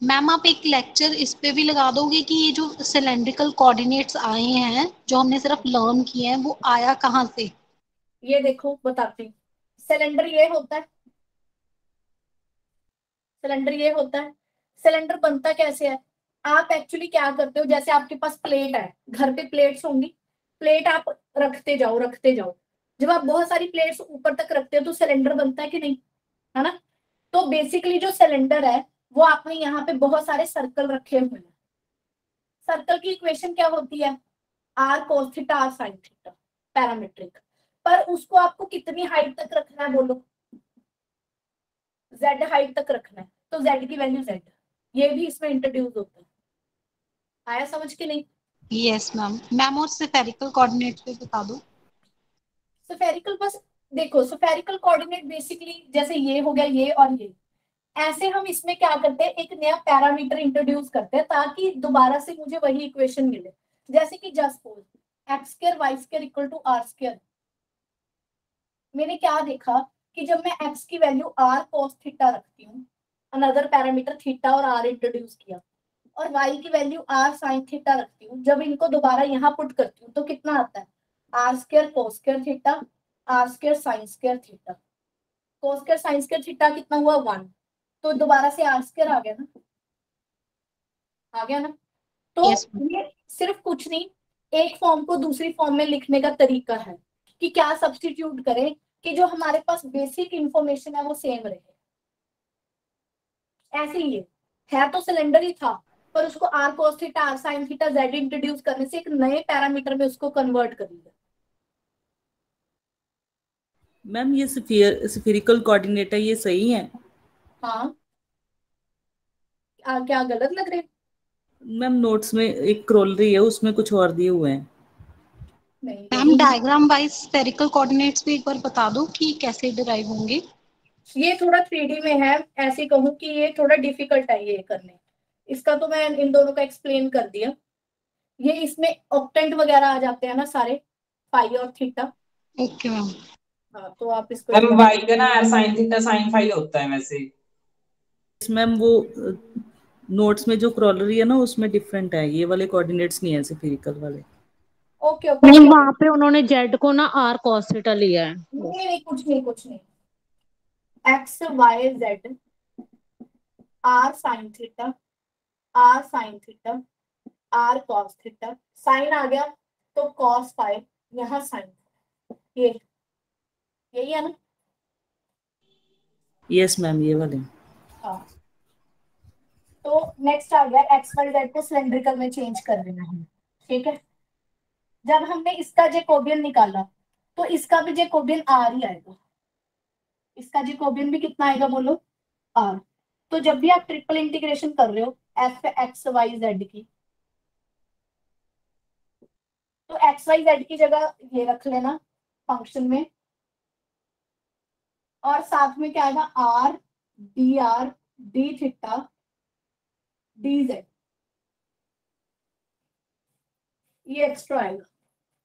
मैम आप एक लेक्चर इस पे भी लगा दोगे कि ये जो सिलेंड्रिकल कोऑर्डिनेट्स आए हैं जो हमने सिर्फ लर्न किए हैं वो आया कहाँ से? ये देखो बताती हूँ। सिलेंडर ये होता है, सिलेंडर ये होता है। सिलेंडर बनता कैसे है? आप एक्चुअली क्या करते हो, जैसे आपके पास प्लेट है, घर पे प्लेट्स होंगी, प्लेट आप रखते जाओ रखते जाओ। जब आप बहुत सारी प्लेट्स ऊपर तक रखते हो तो सिलेंडर बनता है कि नहीं, है ना? तो बेसिकली जो सिलेंडर है वो आपने यहाँ पे बहुत सारे सर्कल रखे हुए हैं। सर्कल की इक्वेशन क्या होती है? R cos theta are sine theta, parametric. पर उसको आपको कितनी हाइट तक रखना है बोलो? जेड हाइट तक रखना है, तो जेड की वैल्यू जेड। ये भी इसमें इंट्रोड्यूस होता है। आया समझ के नहीं? Yes ma'am. मैम और स्फेरिकल कोऑर्डिनेट्स पे बता दो। स्फेरिकल बस देखो, स्फेरिकल कोऑर्डिनेट बेसिकली जैसे ये हो गया ये और ये, ऐसे हम इसमें क्या करते हैं, एक नया पैरामीटर इंट्रोड्यूस करते हैं ताकि दोबारा से मुझे वही इक्वेशन मिले। जैसे कि just suppose X square Y square equal to are square. मैंने क्या देखा कि जब मैं एक्स की वैल्यू आर कोस थीटा रखती हूँ अनदर पैरामीटर थीटा और आर इंट्रोड्यूस किया और y की वैल्यू r sin थीटा रखती हूँ, जब इनको दोबारा यहाँ पुट करती हूँ तो कितना आता है r square cos square theta r square sin square theta. cos square sin square theta कितना हुआ 1, तो दोबारा से r स्क्वायर आ गया ना, आ गया ना। तो Yes, ma'am. ये सिर्फ कुछ नहीं, एक फॉर्म को दूसरी फॉर्म में लिखने का तरीका है कि क्या सब्स्टिट्यूट करें कि जो हमारे पास बेसिक इंफॉर्मेशन है वो सेम रहे। ऐसे ही है तो सिलेंडर ही था, पर उसको R cos theta R sin theta z introduce करने से एक नए पैरामीटर में उसको कन्वर्ट कर लिया। मैम ये स्फेरिकल कोऑर्डिनेट है, ये सही है? हाँ, क्या गलत लग रहे हैं? मैम नोट्स में एक क्रॉलरी है, उसमें कुछ और दिए हुए हैं। नहीं ma'am diagram wise spherical coordinates भी एक बार बता दो कि कैसे डिराइव होंगे। ये थोड़ा 3D में है, ऐसे कहूँ कि ये थोड़ा डिफिकल्ट है ये करने। इसका तो मैं इन दोनों का एक्सप्लेन कर दिया। ये इसमें ऑक्टेंट वगैरह आ जाते हैं ना सारे, फाई और थीटा। Okay ma'am. हाँ, तो आप इसको मैम वाई का ना साइन थीटा साइन फाई होता है वैसे। मैम वो नोट्स में जो क्रॉलरी है ना उसमें डिफरेंट है, ये वाले कोऑर्डिनेट्स नहीं है स्फेरिकल वाले। ओके ओके नहीं, वहां पे उन्होंने जेड को ना आर cos थीटा लिया है। नहीं नहीं, कुछ नहीं कुछ नहीं, x Y z r sine theta are sine theta r cos theta, sine आ गया तो कॉस फाइव, यहाँ साइन, ये यही है ना। यस मैम, ये वाले। हाँ, तो नेक्स्ट आ गया एक्स वाई जेड को सिलेंड्रिकल में चेंज कर देना है। ठीक है, जब हमने इसका जैकोबियन निकाला तो इसका भी जैकोबियन आर ही आएगा। इसका जैकोबियन भी कितना आएगा बोलो, आर। तो जब भी आप ट्रिपल इंटीग्रेशन कर रहे हो एफ एक्स वाई जेड की, तो एक्स वाई जेड की जगह ये रख लेना फंक्शन में, और साथ में क्या आएगा R D theta D Z, ये एक्स्ट्रा आएगा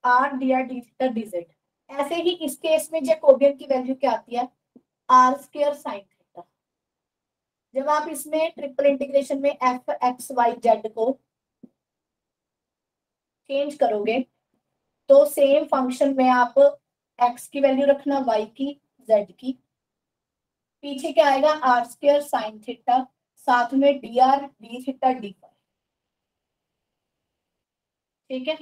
R D theta D Z. ऐसे ही इस केस में जैकोबियन की वैल्यू क्या आती है आर स्क्वायर साइन थीटा। जब आप इसमें ट्रिपल इंटीग्रेशन में एफ एक्स वाई जेड को चेंज करोगे तो सेम फंक्शन में आप एक्स की वैल्यू रखना, वाई की, जेड की, पीछे क्या आएगा आर स्क्वायर साइन थीटा, साथ में डी थीटा डी फाई। ठीक है,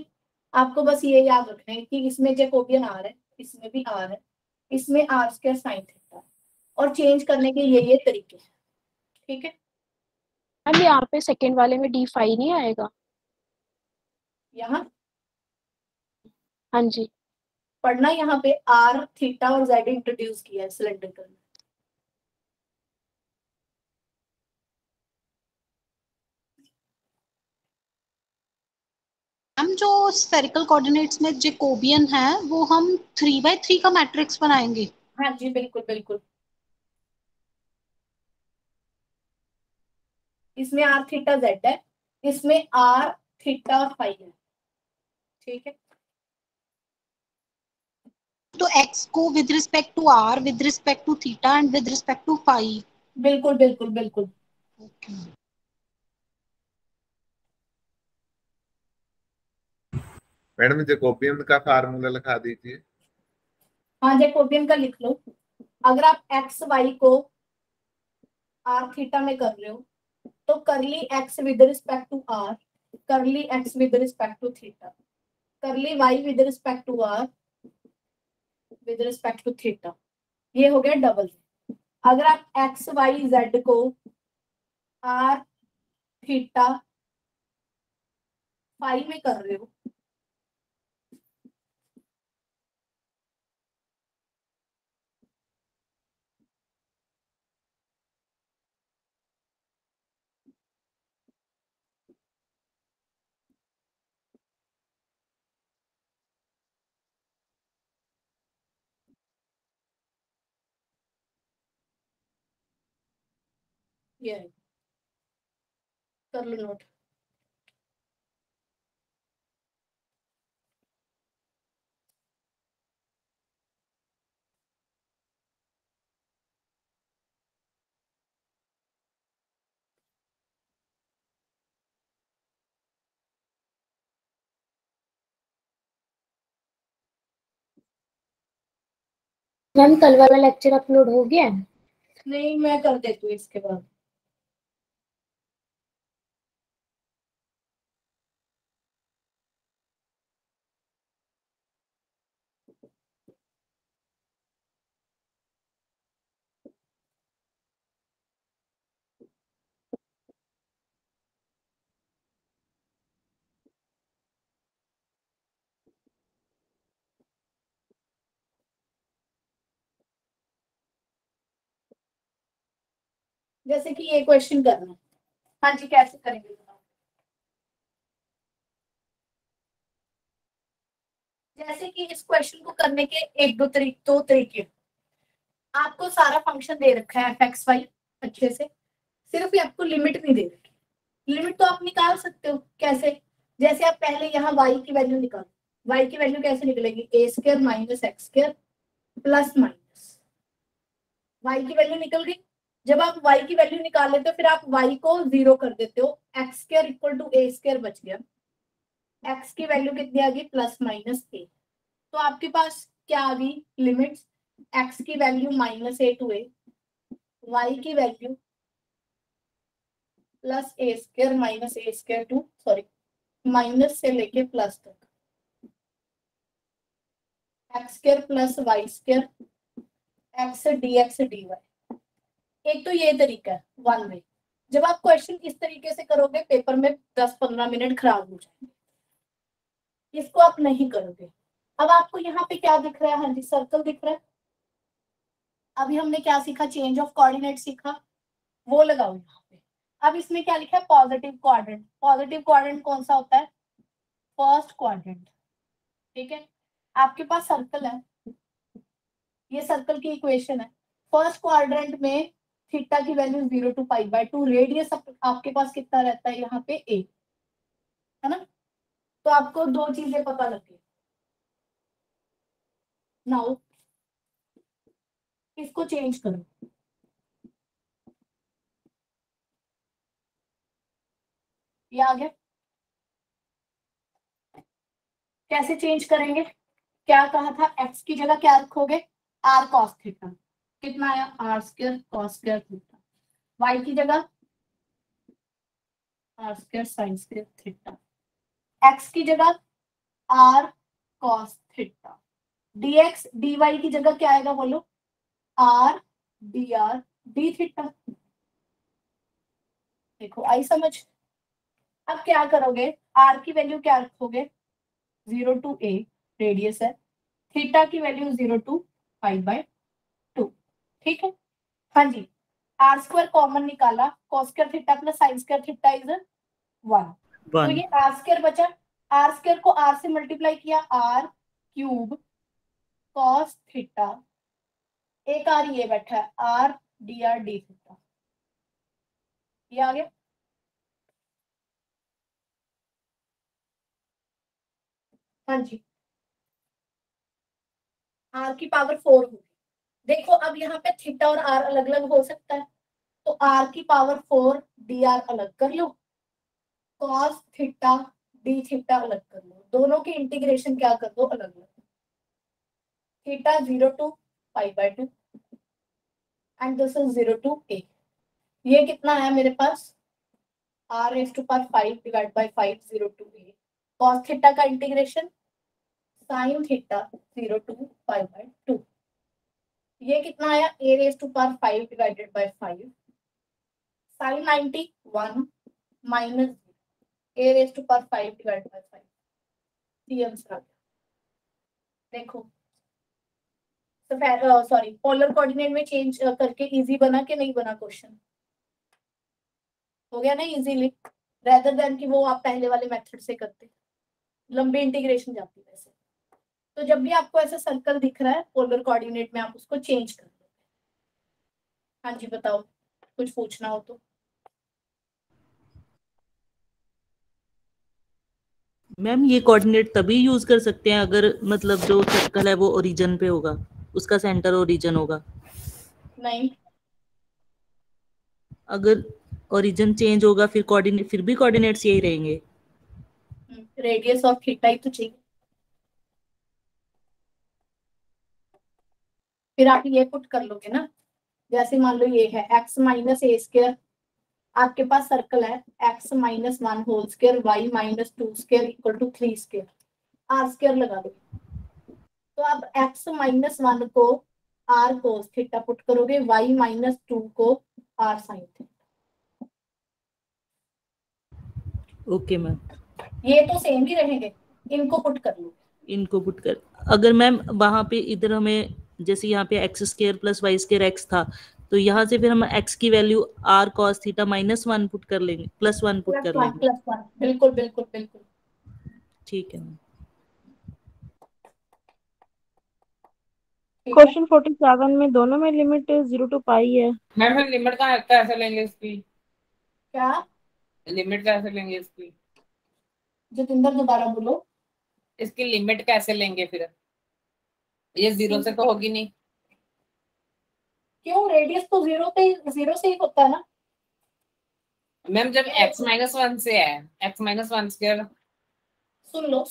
आपको बस ये याद रखना है कि इसमें जैकोबियन आर है, इसमें भी आर है, इसमें आर स्क्वायर साइन थीटा, और चेंज करने के ये तरीके हैं। ठीक है, मैम यहाँ पे सेकंड वाले में डी फाई नहीं आएगा? यहाँ हाँ जी। पढ़ना, यहाँ पे आर थीटा और जेड इंट्रोड्यूस किया है सिलेंड्रिकल में। मैम जो स्फेरिकल कोऑर्डिनेट्स में जैकोबियन है वो हम 3x3 का मैट्रिक्स बनाएंगे। हाँ जी, बिल्कुल बिल्कुल। इसमें आर थीटा जेड है, इसमें आर थीटा फाई है। ठीक है, तो x को with respect to r, with respect to theta and with respect to phi. बिल्कुल बिल्कुल बिल्कुल। ओके। मैडम जैकोबियन का फार्मूला लिखा दीजिए। हाँ, जैकोबियन का लिख लो। अगर आप एक्स वाई को आर थीटा में कर रहे हो तो curly x with respect to r, curly x with respect to theta, curly y with respect to r with respect to theta, ये हो गया डबल। अगर आप एक्स वाई जेड को आर थीटा फाई में कर रहे हो ये है। कर लो नोट। मैम कल वाला लेक्चर अपलोड हो गया है? नहीं, मैं कर देती हूँ इसके बाद। जैसे कि ये क्वेश्चन करना है। हाँ जी, कैसे करेंगे बताओ। जैसे कि इस क्वेश्चन को करने के दो तरीके। आपको सारा फंक्शन दे रखा है fx y अच्छे से, सिर्फ ये आपको लिमिट नहीं दे रखी। लिमिट तो आप निकाल सकते हो। कैसे? जैसे आप पहले यहाँ y की वैल्यू निकालो। y की वैल्यू कैसे निकलेगी? a square minus x square plus minus y की वैल्यू निकल गई। जब आप y की वैल्यू निकाल लेते हो फिर आप y को 0 कर देते हो। X square equal to a square बच गया। x की वैल्यू कितनी आ गई? Plus minus a। तो आपके पास क्या आ गई लिमिट्स? x की value minus a to a, y की value plus a square minus a square to minus से लेके प्लस तक, x square plus Y square x dx dy। एक तो ये तरीका है वन वे। जब आप क्वेश्चन इस तरीके से करोगे पेपर में 10-15 मिनट खराब हो जाएंगे। इसको आप नहीं करोगे। अब आपको यहाँ पे क्या दिख रहा है? हाँ जी, सर्कल दिख रहा है। अभी हमने क्या सीखा? चेंज ऑफ कोऑर्डिनेट सीखा, वो लगाओ यहाँ पे। अब इसमें क्या लिखा है? Positive quadrant. पॉजिटिव क्वाड्रेंट कौन सा होता है? First quadrant. ठीक है, आपके पास सर्कल है, ये सर्कल की इक्वेशन है। फर्स्ट क्वाड्रेंट में थीटा की वैल्यू 0 to π/2, रेडियस आपके पास कितना रहता है यहाँ पे? a, है ना? तो आपको दो चीजें पता लग गई। नाउ इसको चेंज करो। ये आ गया। कैसे चेंज करेंगे? क्या कहा था? x की जगह क्या रखोगे? r cos theta. कितना आया? r square cos square theta. y की जगह r square sin square theta. x की जगह r cos theta. dx dy की जगह क्या आएगा बोलो? r dr d theta. देखो आई समझ। अब क्या करोगे? r की वैल्यू क्या रखोगे? 0 to a रेडियस है, थीटा की वैल्यू 0 to π/2। ठीक है, हाँ जी। आर स्क्वायर कॉमन निकाला, cos square theta plus sin square theta is 1। तो ये आर स्क्वायर बचा। आर स्क्वायर को आर से मल्टीप्लाई किया, आर क्यूब cos थीटा, एक आर ये बैठा है आर dr d थीटा। ये आ गया। हाँ जी, आर की पावर 4 होगी। देखो अब यहाँ पे थीटा और आर अलग अलग हो सकता है, तो आर की पावर 4 dr अलग कर लो, cos थीटा d थीटा अलग कर लो। दोनों की इंटीग्रेशन क्या कर दो? अलग अलग। Theta 0 to π/2 and this is 0 to a। ये कितना है मेरे पास? r⁵ divide by 5 0 to a। cos theta का इंटीग्रेशन sin थीटा 0 to π/2। ये कितना आया? a⁵ divided by 5 sin 90 1 minus a⁵ divide by 5 cm। देखो सॉरी, पोलर कोऑर्डिनेट में चेंज करके इजी बना कि नहीं बना? क्वेश्चन हो गया ना इजीली, रेदर देन कि वो आप पहले वाले मेथड से करते, लंबी इंटीग्रेशन जाती है वैसे। तो जब भी आपको ऐसा सर्कल दिख रहा है पोलर कोऑर्डिनेट में, आप उसको चेंज कर दो। हाँ जी बताओ, कुछ पूछना हो तो। मैम ये कोऑर्डिनेट तभी यूज कर सकते हैं अगर मतलब जो सर्कल है वो ओरिजिन पे होगा, उसका सेंटर ओरिजिन होगा। नहीं, अगर ओरिजिन चेंज होगा फिर कोऑर्डिनेट, फिर भी कोऑर्डिनेट्स यही रहेंगे। रेडियस ऑफ थीटा ही तो चाहिए। फिर आप ये पुट कर लोगे ना, जैसे मान लो ये है x माइनस ए स्क्वायर, आपके पास सर्कल है x minus 1 whole square y minus 2 square equal to 3 square, r square लगा दो। तो आप x माइनस 1 को r कोस थीटा पुट करोगे, y माइनस 2 को r sine theta. Okay ma'am, ये तो सेम ही रहेंगे, इनको पुट कर लो। इनको पुट कर, अगर मैम वहां पे इधर हमें जैसे यहाँ पे x square plus Y square x था, तो यहाँ से फिर हम एक्स की value r cos theta minus 1 put कर लेंगे, +1 पुट कर लेंगे। +1 बिल्कुल बिल्कुल बिल्कुल। ठीक है मैम। क्वेश्चन 47 में दोनों में लिमिट 0 to पाई है। मैम हम लिमिट का कैसे लेंगे इसकी? क्या लिमिट कैसे लेंगे इसकी? जतिंदर दोबारा बोलो। इसकी लिमिट कैसे लेंगे फिर? ये 0 से तो होगी नहीं। क्यों, रेडियस तो 0 से ही होता है ना मैम जब x माइनस 1 से है, x माइनस 1 स्क्वायर। सुन लो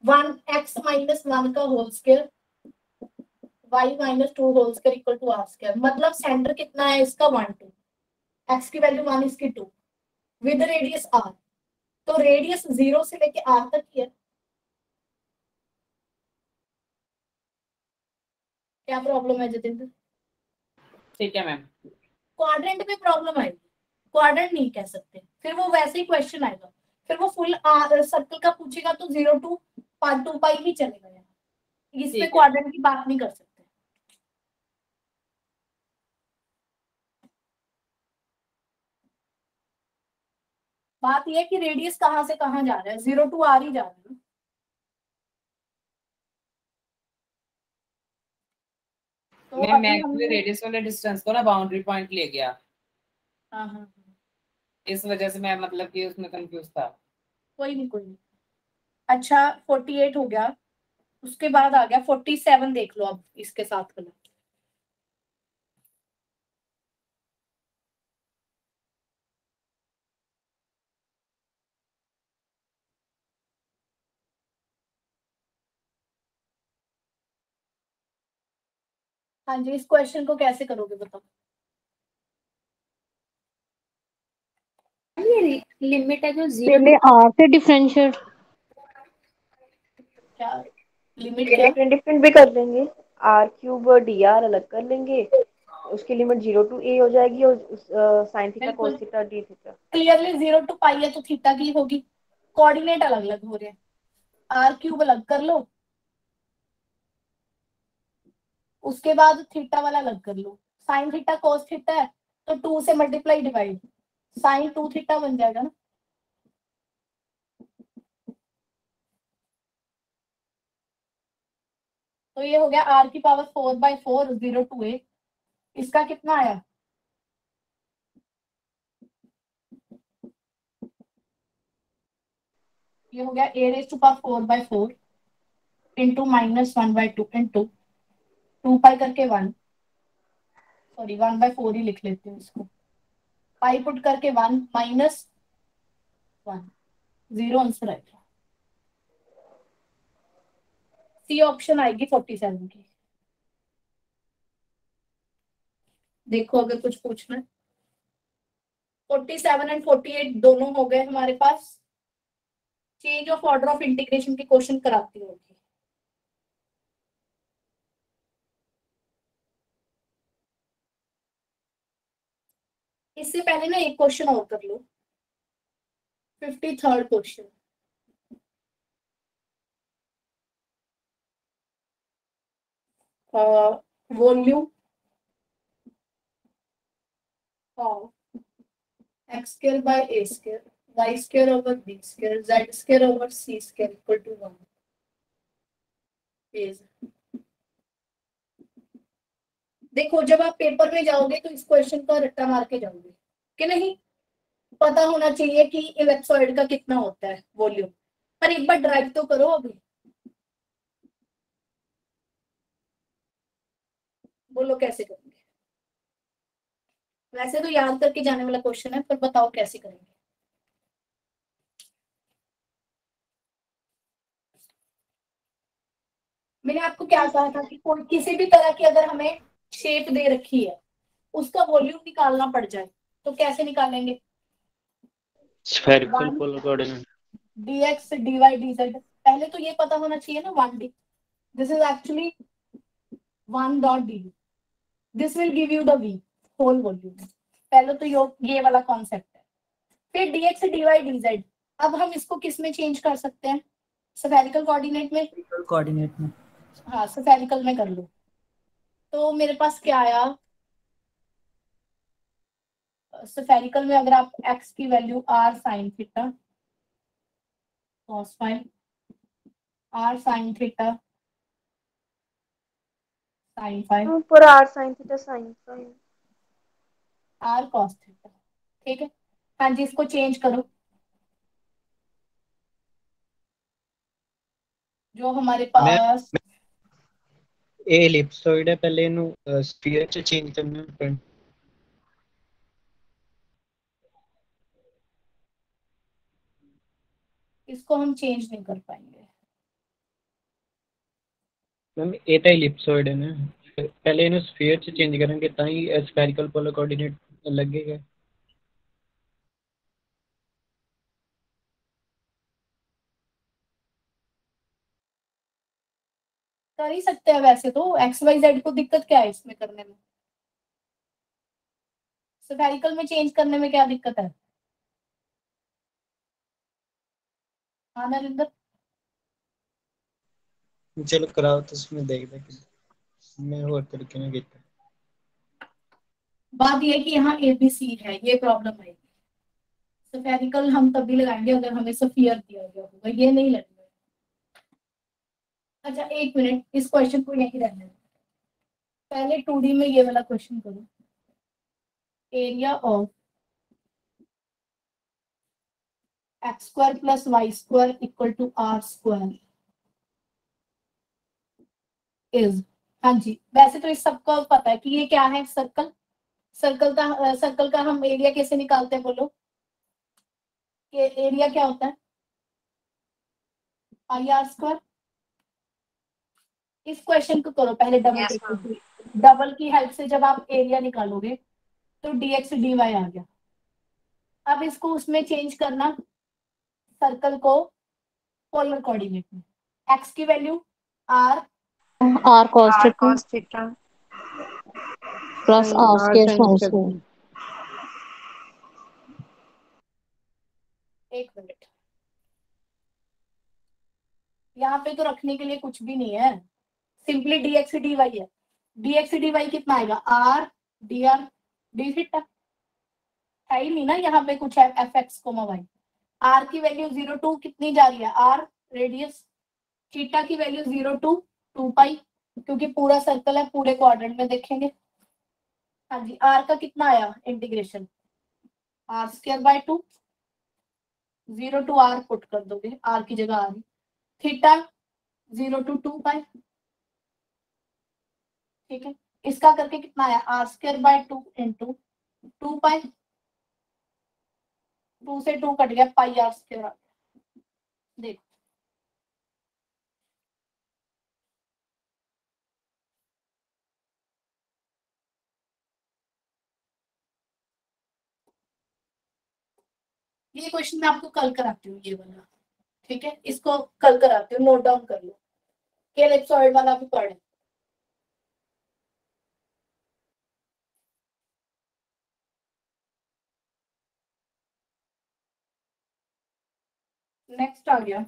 1x माइनस 1 का whole square y minus 2 whole square equal to r square, मतलब सेंटर कितना है इसका 1 2, x की वैल्यू 1 इसकी 2 विद रेडियस r, तो रेडियस 0 से लेके r तक ही है। क्या प्रॉब्लम है जतिंदर? ठीक है मैम। क्वाड्रेंट में प्रॉब्लम आएगी, क्वाड्रेंट नहीं कह सकते, फिर वो वैसे ही क्वेश्चन आएगा, फिर वो फुल सर्कल का पूछेगा तो 0 to 2 पाई ही चलेगा यार, इस पे क्वाड्रेंट की बात नहीं कर सकते। बात यह है कि रेडियस कहां से कहां जा रहा है, 0 to r ही जा रहा है ना। तो मैं अभी एक्चुअली हमने रेडियस वाले डिस्टेंस को ना बाउंड्री पॉइंट ले गया, हाँ, इस वजह से मैं मतलब कि उसमें कंफ्यूज था। कोई नहीं। अच्छा 48 हो गया, उसके बाद आ गया 47, देख लो अब इसके साथ कलर। हाँ जी, इस क्वेश्चन को कैसे करोगे बताओ? ये लिमिट है जो 0 पहले आर से डिफरेंशिएट। क्या लिमिट क्या? डिफरेंट डिफरेंट भी कर देंगे, r³ और dr अलग कर लेंगे, उसकी लिमिट 0 to a हो जाएगी और साइन थीटा बिल्कुल cos theta D theta. Clearly 0 to पाई है तो थीटा की होगी, कोऑर्डिनेट अलग अलग हो रहे हैं, r³ अलग कर लो, उसके बाद थीटा वाला अलग कर लो, साइन थीटा कोस थीटा है तो 2 से मल्टीप्लाई डिवाइड, साइन 2 थीटा बन जाएगा ना। तो ये हो गया r की पावर 4/4 0 to a, इसका कितना आया? ये हो गया a raised to power 4/4 into -1/2 into 2 पाई करके 1, सॉरी 1/4 ही लिख लेते हैं इसको, पाई पुट करके 1 -1, 0 आंसर आएगा। सी ऑप्शन आएगी 47 की। देखो अगर कुछ पूछना है। 47 एंड 48 दोनों हो गए हमारे पास। Change of order of integration के क्वेश्चन कराती होगी। इससे पहले ना एक क्वेश्चन और कर लो, 53rd question. Volume of x square by a square, y square over b square, z square over c square equal to 1 is। देखो जब आप पेपर में जाओगे तो इस क्वेश्चन का रट्टा मार के जाओगे कि नहीं, पता होना चाहिए कि इलिप्सॉइड का कितना होता है वॉल्यूम, पर एक बार ड्राइव तो करो अभी, बोलो कैसे करेंगे। वैसे तो याद करके जाने वाला क्वेश्चन है, पर बताओ कैसे करेंगे। मैंने आपको क्या कहा था कि कोई किसी भी तरह की अगर हमें शेप दे रखी है उसका वॉल्यूम निकालना पड़ जाए तो कैसे निकालेंगे? Spherical polar coordinate. dx dy dz, पहले तो ये पता होना चाहिए ना 1d, this is actually 1 dot d, this will give you the v whole volume. पहले तो ये वाला कॉन्सेप्ट है। फिर dx dy dz, अब हम इसको किस में चेंज कर सकते हैं? स्फेरिकल कोऑर्डिनेट में। कोऑर्डिनेट में। हाँ स्फेरिकल में कर लो। तो मेरे पास क्या आया, स्फेरिकल में अगर आप x की value r sin theta cos phi, r sin theta sin phi, ऊपर r sin theta sin phi, r cos theta, ठीक है। हाँ जी, इसको चेंज करो। जो हमारे पास ए एलिप्सॉइड है, पहले इनु स्फीयर च चेंज करना है। इसको हम चेंज नहीं कर पाएंगे। मैम ए तो एलिप्सॉइड है ना, पहले इनु स्फीयर च चेंज करेंगे ताई स्फेरिकल पोलर कोऑर्डिनेट लगेगा। कर ही सकते हैं वैसे तो, एक्स वाई जेड को दिक्कत क्या है इसमें करने में? स्फेरिकल में चेंज करने में क्या दिक्कत है? हाँ नरेंद्र, चलो कराओ तो उसमें देखते हैं, मैं और तरीके में देखता। बात यह है कि यहाँ एबीसी है, ये प्रॉब्लम है। स्फेरिकल हम तभी लगाएंगे अगर हमें स्फीयर दिया गया होगा, ये नहीं लगेगा। अच्छा एक मिनट, इस क्वेश्चन को यहीं रहने दो। पहले 2D में ये वाला क्वेश्चन करो। Area of x square plus Y square equal to are square is, हाँ जी वैसे तो इस सबको पता है कि ये क्या है, सर्कल। सर्कल का हम एरिया कैसे निकालते हैं बोलो? कि एरिया क्या होता है? I R square. इस क्वेश्चन को करो पहले डबल डबल की हेल्प से, जब आप एरिया निकालोगे तो dx dy आ गया। अब इसको उसमें चेंज करना, सर्कल को पोलर कोऑर्डिनेट में। x की value r r cos theta cos theta plus r square sin square। एक मिनट, यहाँ पे तो रखने के लिए कुछ भी नहीं है, सिंपली dx dy है। dx dy कितना आएगा? r dr d थीटा, है ही नहीं ना यहाँ पे कुछ है fx y। r की वैल्यू 0 टू कितनी जा रही है? r radius. थीटा की वैल्यू 0 टू 2 पाई, क्योंकि पूरा सर्कल है, पूरे क्वाड्रेंट में देखेंगे। हाँ जी, r का कितना आया integration? r square by 2, 0 to r put कर दोगे, r की जगह आ रही। थीटा 0 टू 2 पाई, ठीक है। इसका करके कितना आया? r स्क्वायर बाय 2 इंटू 2 पाई, 2 से 2 कट गया, पाई r स्क्वायर आ गया। देखो ये क्वेश्चन मैं आपको कल कराती हूँ, ये वाला, ठीक है। इसको कल कराती हूँ, नोट डाउन कर लो। के एलिप्सॉइड वाला भी पढ़े। नेक्स्ट आ गया,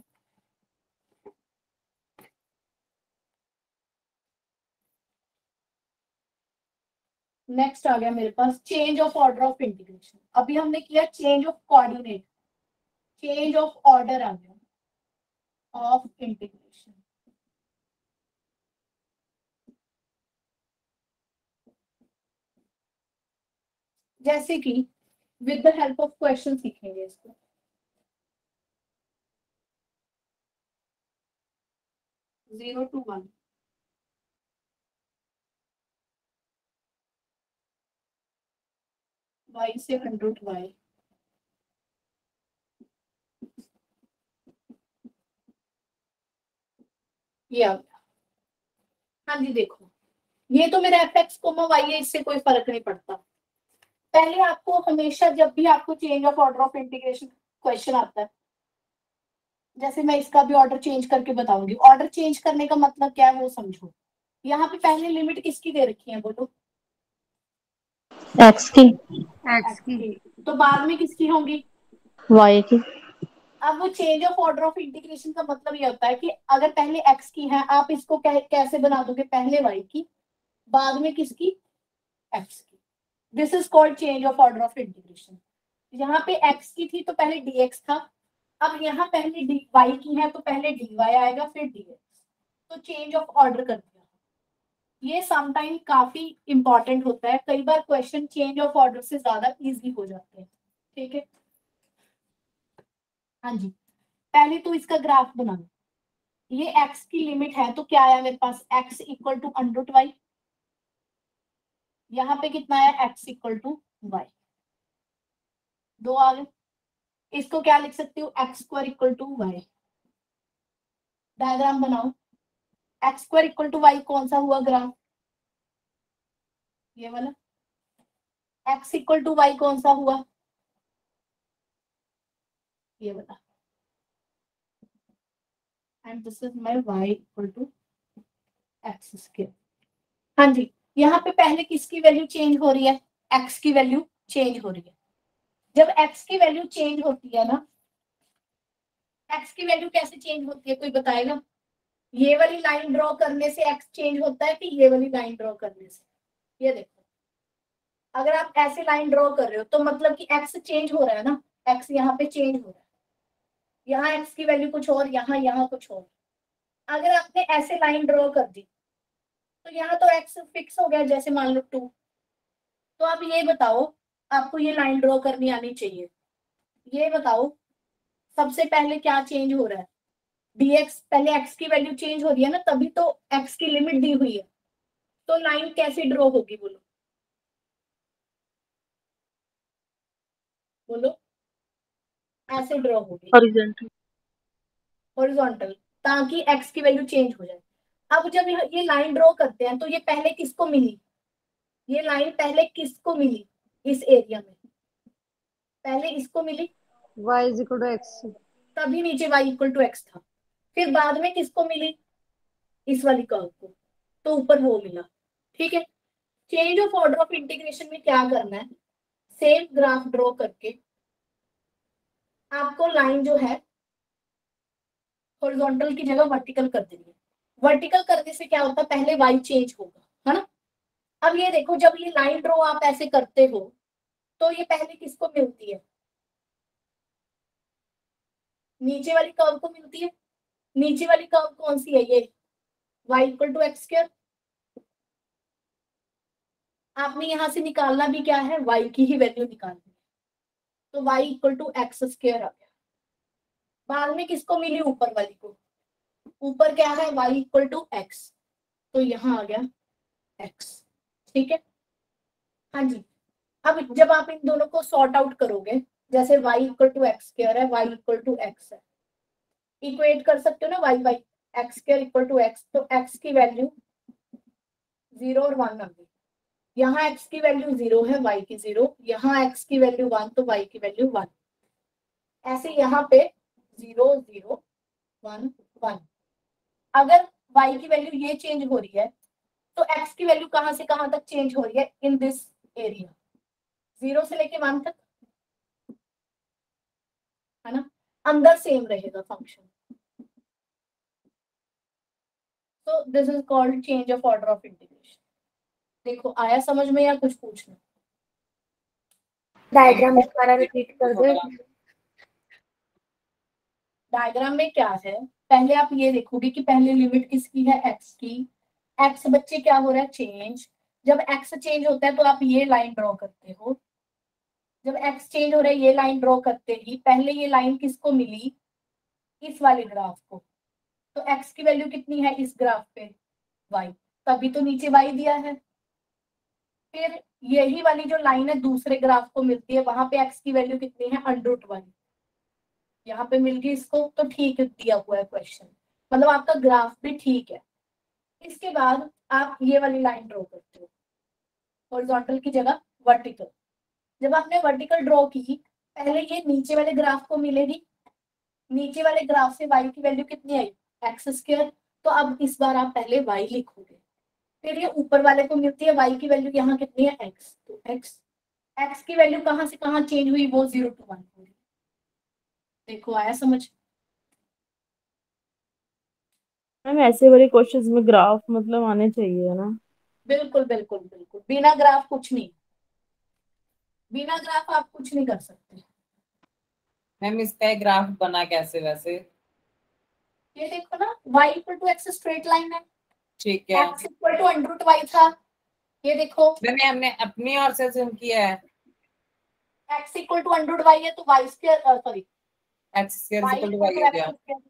नेक्स्ट आ गया मेरे पास change of order of integration. अभी हमने किया change of coordinate, change of order आ गया ऑफ इंटीग्रेशन। जैसे कि with the help of question सीखेंगे इसको। जीरो टू वन, वाई से रूट वाई, ये आ गया। हाँ जी, देखो ये तो मेरा fx कोमा y है, इससे कोई फर्क नहीं पड़ता। पहले आपको हमेशा जब भी आपको change of order of integration question आता है, जैसे मैं इसका भी ऑर्डर चेंज करके बताऊंगी। ऑर्डर चेंज करने का मतलब क्या है वो समझो। यहाँ पे पहले लिमिट किसकी दे रखी है बोलो? एक्स की, x की। तो बाद में किसकी होंगी? वाई की। अब वो change of order of integration का मतलब ये होता है कि अगर पहले x की है, आप इसको कैसे बना दोगे? पहले y की, बाद में किसकी? x की। This is called change of order of integration. यहाँ पे x की थी तो पहले dx था, अब यहाँ पहले y की है तो पहले dy आएगा फिर dx। तो चेंज ऑफ ऑर्डर कर दिया। ये समटाइम काफी इंपॉर्टेंट होता है, कई बार क्वेश्चन चेंज ऑफ ऑर्डर से ज्यादा इजी हो जाते हैं। ठीक है, हाँ जी। पहले तो इसका ग्राफ बनाना। ये x की लिमिट है तो क्या आया मेरे पास? x equal to under y. यहाँ पे कितना है? x equal to y. दो आ गए। इसको क्या लिख सकती हूँ? X square equal to y. Diagram बनाओ। X square equal to y कौन सा हुआ ग्राफ? ये वाला। एक्स इक्वल टू वाई कौन सा हुआ? ये वाला। And this is my y equal to x square. हाँ जी, यहाँ पे पहले किसकी वैल्यू चेंज हो रही है? एक्स की वैल्यू चेंज हो रही है। जब एक्स की वैल्यू चेंज होती है ना, एक्स की वैल्यू कैसे चेंज होती है कोई बताएगा? ये वाली लाइन ड्रॉ करने से एक्स चेंज होता है कि ये वाली लाइन ड्रॉ करने से? ये देखो, अगर आप ऐसे लाइन ड्रॉ कर रहे हो तो मतलब कि एक्स चेंज हो रहा है ना, एक्स यहाँ पे चेंज हो रहा है। यहाँ एक्स की वैल्यू कुछ और, यहाँ कुछ और। अगर आपने ऐसे लाइन ड्रॉ कर दी तो यहाँ तो एक्स फिक्स हो गया, जैसे मान लो 2। तो आप ये बताओ, आपको ये लाइन ड्रॉ करनी आनी चाहिए। ये बताओ सबसे पहले क्या चेंज हो रहा है? dx, पहले x की वैल्यू चेंज हो रही है ना, तभी तो x की लिमिट दी हुई है। तो लाइन कैसे ड्रॉ होगी बोलो? बोलो, ऐसे ड्रॉ होगी, हॉरिजॉन्टल। हॉरिजॉन्टल, ताकि x की वैल्यू चेंज हो जाए। अब जब ये लाइन ड्रॉ करते हैं तो ये पहले किसको मिली? ये लाइन पहले किसको मिली? इस एरिया में पहले इसको मिली, y is equal to x। तभी नीचे y इक्वल टू एक्स था। फिर बाद में किसको मिली? इस वाली कर्व को, तो ऊपर वो मिला। ठीक है, change of order of integration में क्या करना है? सेम ग्राफ ड्रॉ करके आपको लाइन जो है हॉरिजॉन्टल की जगह वर्टिकल कर देनी है। वर्टिकल करने से क्या होता है? पहले y चेंज होगा, है ना। अब ये देखो, जब ये लाइन ड्रॉ आप ऐसे करते हो तो ये पहले किसको मिलती है? नीचे वाली कर्व को मिलती है। नीचे वाली कर्व कौन सी है? ये y equal to x square. आपने यहां से निकालना भी क्या है? y की ही वैल्यू निकालनी है। तो y equal to x square आ गया। बाद में किसको मिली? ऊपर वाली को। ऊपर क्या है? y इक्वल टू एक्स, तो यहाँ आ गया x। ठीक है, हाँ जी। अब जब आप इन दोनों को सॉर्ट आउट करोगे, जैसे y equal to x square है, y इक्वल टू एक्स है, इक्वेट कर सकते हो ना, y x square equal to x. तो x की वैल्यू 0 और 1 आ गई। यहाँ x की वैल्यू 0 है, y की 0। यहाँ x की वैल्यू 1 तो y की वैल्यू 1। ऐसे यहाँ पे 0 0 1 1। अगर y की वैल्यू ये चेंज हो रही है तो x की वैल्यू कहाँ से कहाँ तक चेंज हो रही है? इन दिस एरिया, 0 से लेके 1 तक, है ना। अंदर सेम रहेगा फंक्शन। तो this is called change of order of integration. देखो, आया समझ में या कुछ पूछना? डायग्राम एक बार रिपीट कर दो। डायग्राम में क्या है? पहले आप ये देखोगे कि पहले लिमिट किसकी है? x की। x बच्चे क्या हो रहा है? चेंज। जब x चेंज होता है तो आप ये लाइन ड्रॉ करते हो। जब x चेंज हो रहा है, ये लाइन ड्रॉ करते ही पहले ये लाइन किसको मिली? इस वाले ग्राफ को। तो x की वैल्यू कितनी है इस ग्राफ पे? y, तभी तो नीचे y दिया है। फिर यही वाली जो लाइन है दूसरे ग्राफ को मिलती है, वहां पे x की वैल्यू कितनी है? Under y. यहाँ पे मिल गई इसको, तो ठीक दिया हुआ है क्वेश्चन, मतलब आपका ग्राफ भी ठीक है। इसके बाद आप ये वाली लाइन ड्रॉ करते हो, हॉरिजॉन्टल की जगह वर्टिकल। जब आपने वर्टिकल ड्रॉ की, पहले ये नीचे वाले ग्राफ को मिलेगी, नीचे वाले ग्राफ से y की वैल्यू कितनी आई, एक्स स्क्वायर। तो अब इस बार आप पहले y लिखोगे, फिर ये ऊपर वाले को मिलती है y की वैल्यू यहाँ कितनी है, x। तो x की वैल्यू कहाँ से कहाँ चेंज हुई, वो 0 to 1 हुई। देखो आया समझ। मैम ऐसे वाले क्वेश्चंस में ग्राफ मतलब आने चाहिए ना। बिल्कुल बिल्कुल बिल्कुल, बिना ग्राफ कुछ नहीं, बिना ग्राफ आप कुछ नहीं कर सकते। मैम इसका ग्राफ बना कैसे वैसे? ये देखो ना, y equal to x straight line है, ठीक है x equal to under root y था। ये देखो मैंने हमने अपनी ओर से ज़ूम किया है। x equal to under root y है, तो y square sorry x square y equal to equal y to हो एक्स गया। स्क्वायर।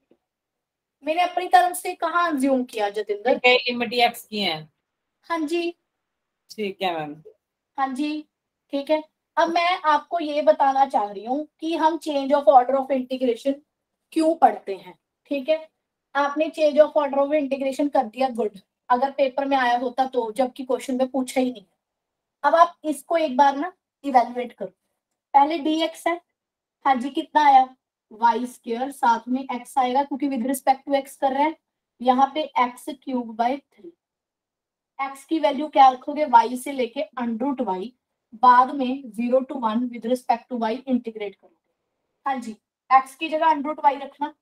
मैंने अपनी तरफ से कहाँ ज्यूम किया जतिंदर? ठीक है, लिमिट x की है। हाँ जी, ठीक है मैम। हाँ जी, ठीक है। अब मैं आपको ये बताना चाह रही हूँ कि हम change of order of integration क्यों पढ़ते हैं। ठीक है, आपने change of order of integration कर दिया, गुड। अगर पेपर में आया होता तो, जबकि क्वेश्चन में पूछा ही नहीं। अब आप इसको एक बार ना इवेलुएट करो। पहले dx है, हाँ जी, कितना आया, वाई स्क्वायर, साथ में x आएगा क्योंकि विद रिस्पेक्ट टू x कर रहे हैं, यहाँ पे x क्यूब बाय 3। x की वैल्यू क्या रखोगे, y से लेके अंडर रूट y, बाद में 0 to 1 with respect to y integrate करोगे। हाँ जी, x की जगह अंडर रूट y रखना,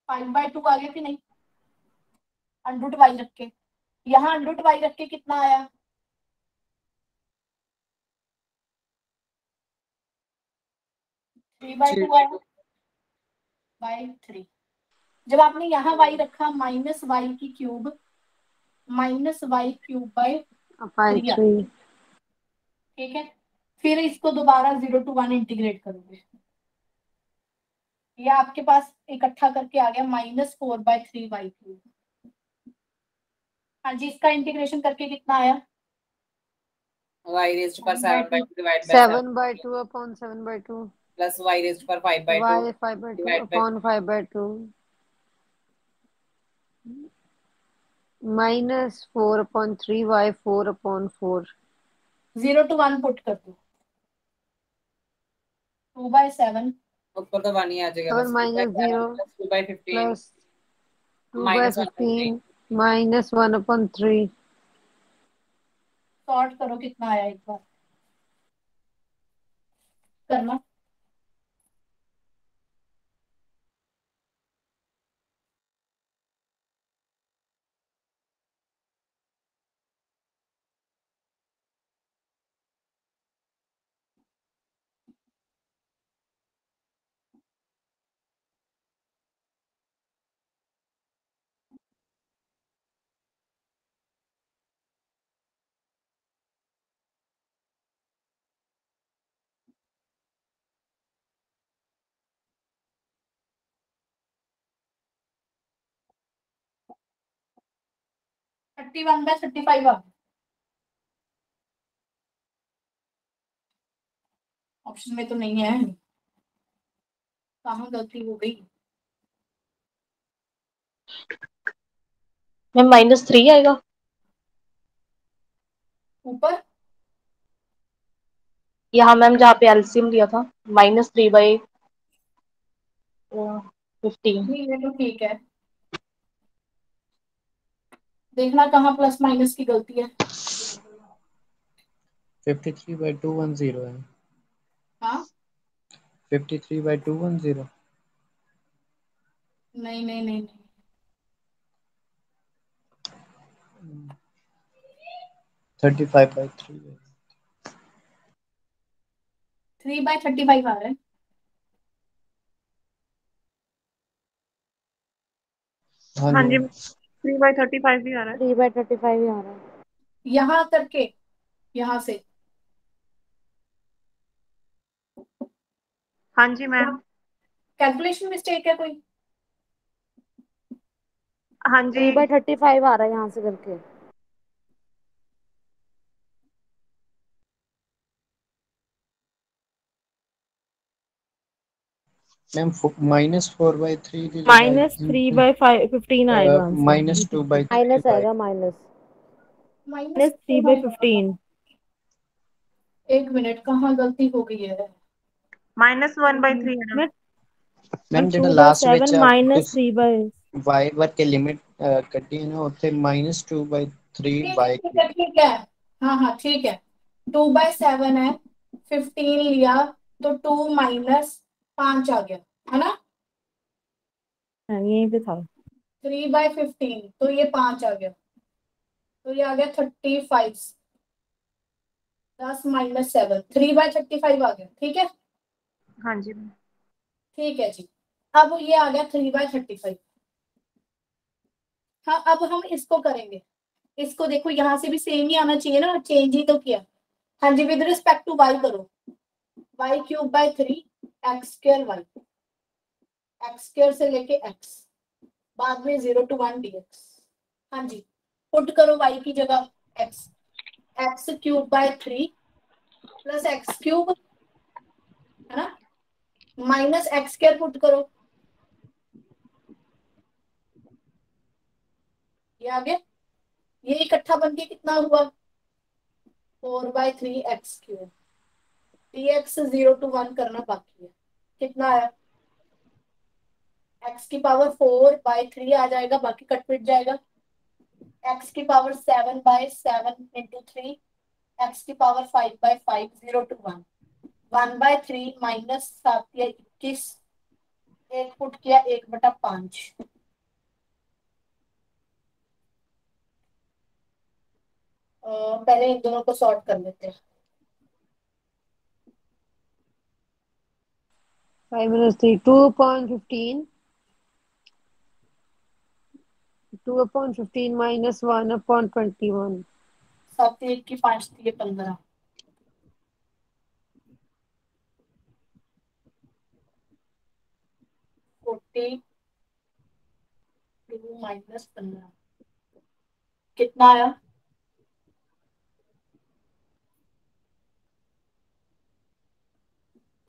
5/2 आ गया कि नहीं, अंडर रूट y रख के, यहाँ अंडर रूट y रख के कितना आया, 3/2 आया बाय 3। जब आपने यहाँ y रखा, माइनस वाई की cube, minus y cube by 3। ठीक है, फिर इसको दोबारा 0 to 1 इंटीग्रेट करोगे, ये आपके पास इकट्ठा करके आ गया -4/3y3। हाँ जी, इसका इंटीग्रेशन करके कितना आया, y raised पर 7/2 divide by 7 7/2 upon 7/2 plus y raised पर 5/2 y 5/2 divide by upon 5/2 minus 4 upon 3 y 4 upon 4 0 to 1 put कर दो, 2/7 ऊपर तो 1 ही आ जाएगा 7 बस। minus 0 2/15 plus 2 by -1/3 15 minus 1 upon 3 sort करो कितना आया, एक बार करना। थर्टी 31/35 आ गया। ऑप्शन में तो नहीं है, कहाँ गलती हो गई। मैम -3 आएगा ऊपर यहाँ मैम, जहाँ पे एलसीएम दिया था, -3/15। नहीं है तो ठीक है, देखना कहाँ प्लस माइनस की गलती है। 53/210 है। हाँ 53/210। नहीं नहीं नहीं नहीं, 35/3 है। 3/35 आ रहा है। हाँ जी 3/35 भी आ रहा है। 3/35 ही आ रहा है यहाँ करके, यहाँ से हाँ जी मैम। कैलकुलेशन मिस्टेक है कोई? हाँ जी 3/35 आ रहा है यहाँ से करके मैम -4/3 -3/15 आएगा आंसर। -2/3 माइनस आएगा माइनस। -3/15। एक मिनट, कहाँ गलती हो गई है? -1/3 है ना। मैम जेड़ा 2/7 लास्ट ਵਿੱਚ ਆ -3/। y वर्ग के लिमिट ਕੱਢੀ है ना ਉੱਥੇ -2/3 ठीक है y ठीक है ठीक है। हाँ हाँ ठीक है। 2/7 है, 15 लिया तो 2 माइनस 5 आ गया, है ना। यहीं पे था। 3/15 तो ये 5 आ गया, तो ये आ गया 35। 10 माइनस 7, 3/35 आ गया। ठीक है हाँ जी। ठीक है जी। अब ये आ गया 3/35। हाँ अब हम इसको करेंगे। इसको देखो यहाँ से भी सेम ही आना चाहिए ना, चेंज ही तो किया। हाँ जी, विद रिस्पेक्ट टू वाई करो। y³/3 x² y, x² से लेके x, बाद में 0 to 1 dx। हाँ जी, पुट करो y की जगह x, x³/3 प्लस x³ है ना, माइनस x² पुट करो, ये आ गया। ये इकट्ठा बन के कितना हुआ 4/3 x³। dx 0 to 1 करना बाकी है, कितना आया x⁴/3 आ जाएगा, बाकी कट पिट जाएगा। x⁴ 7/7 into 3, x⁵5/5, 0 to 1, 1/3 minus 7×21, एक पुट किया 1/5। पहले इन दोनों को सॉर्ट कर लेते हैं। 5 - 3 2/15 2/15 -1/21 7 1 की 5 थी 15, 42 माइनस 15 कितना आया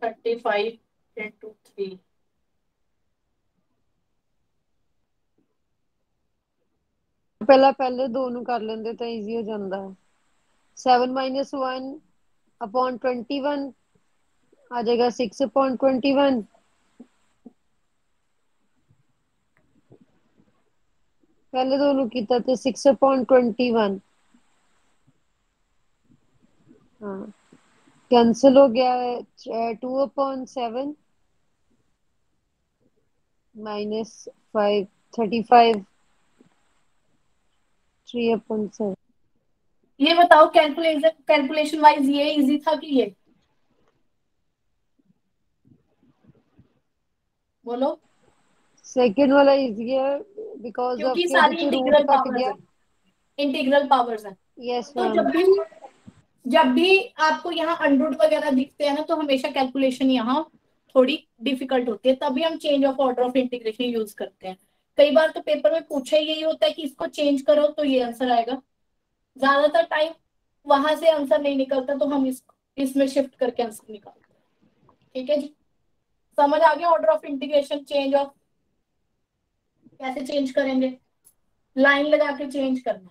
35 into 3। पहले दो ਨੂੰ ਕਰ ਲੈਂਦੇ ਤਾਂ ਈਜ਼ੀ ਹੋ ਜਾਂਦਾ ਹੈ। 7 - 1/21 आ जाएगा 6/21। पहले दोनों किया थे 6/21। हाँ कैंसिल हो गया है। 2/7 -5 35 3/7। ये बताओ कैलकुलेशन वाइज ये इजी था कि ये, बोलो। सेकंड वाला इजी है बिकॉज ऑफ क्योंकि के सारी पीछे रूट इंटीग्रल कट पावर्स गया। है, इंटीग्रल पावर्स है। यस तो मैम। जब भी आपको यहाँ अंडरूट वगैरह दिखते हैं ना, तो हमेशा कैलकुलेशन यहाँ थोड़ी डिफिकल्ट होती है, तभी हम change of order of integration use करते हैं। कई बार तो पेपर में पूछा यही होता है कि इसको चेंज करो तो ये आंसर आएगा। ज्यादातर टाइम वहां से आंसर नहीं निकलता, तो हम इसमें शिफ्ट करके आंसर निकालते हैं। ठीक है जी, समझ आ गया order of integration, change of कैसे चेंज करेंगे, लाइन लगा के चेंज करना,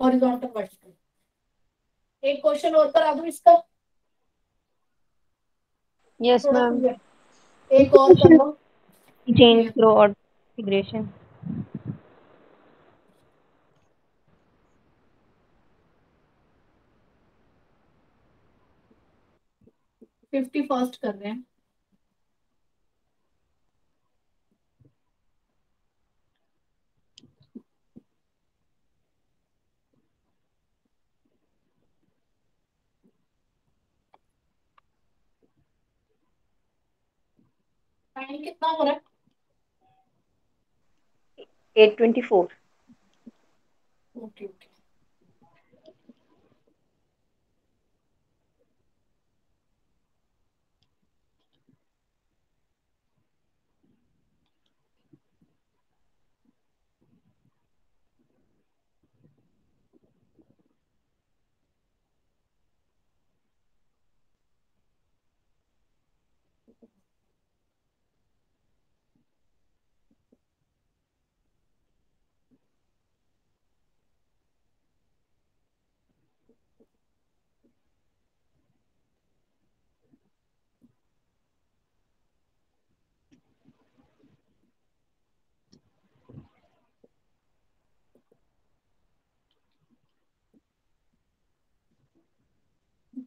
हॉरिजॉन्टल वर्टिकल। एक क्वेश्चन और करा दूं इसका, यस थोड़ा मैम। सा एक और कर लो। चेंज करो और इंटीग्रेशन। फिफ्टी फर्स्ट कर रहे हैं। टाइम कितना हो रहा है 8:24। Okay okay.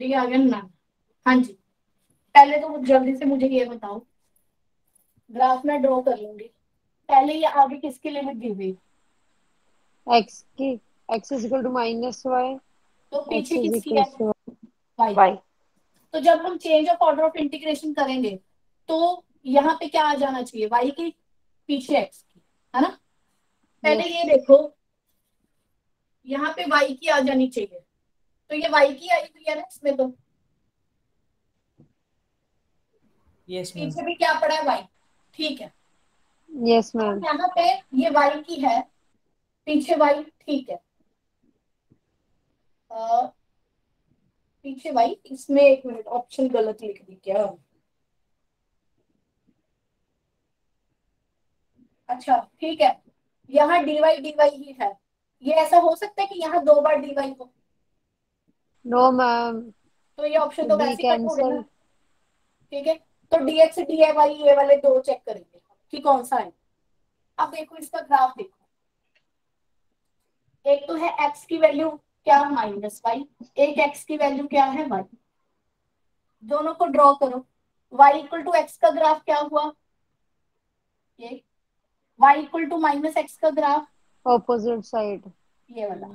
तो ये आ गया नन। हाँ जी, पहले तो जल्दी से मुझे ये बताओ, ग्राफ में ड्रॉ कर लूंगी। पहले ये आगे किसकी लिमिट दी हुई, एक्स की, x is equal to minus y, तो एक्स पीछे इज किसकी इक्वल है, टू वाई। वाई। तो जब हम change of order of integration करेंगे तो यहाँ पे क्या आ जाना चाहिए, वाई की पीछे एक्स की, है ना। पहले यस ये देखो, यहाँ पे वाई की आ जानी चाहिए, तो ये वाई की आई हुई है ना इसमें, तो यस मैम। पीछे भी क्या पड़ा है, वाई। ठीक है, यस मैम। यहाँ पे ये वाई की है, पीछे वाई, ठीक है। अ, पीछे वाई, इसमें एक मिनट, ऑप्शन गलत लिख दी क्या। अच्छा ठीक है, यहाँ डीवाई डीवाई ही है, ये ऐसा हो सकता है कि यहाँ 2 बार डीवाई हो, नो मैम, तो ये ऑप्शन तो डी वैसे ही कट हो गए ना। कैंसल। ठीक है, तो डीएक्स डीवाई ये वाले 2 चेक करेंगे कि कौन सा है। अब देखो इसका ग्राफ देखो, एक तो है एक्स की वैल्यू क्या, माइनस वाई, एक एक्स की वैल्यू क्या है, वाई। दोनों को ड्रॉ करो, वाई इक्वल टू एक्स का ग्राफ क्या हुआ, ये y equal to minus x का ग्राफ, ऑपोजिट साइड। ये वाला।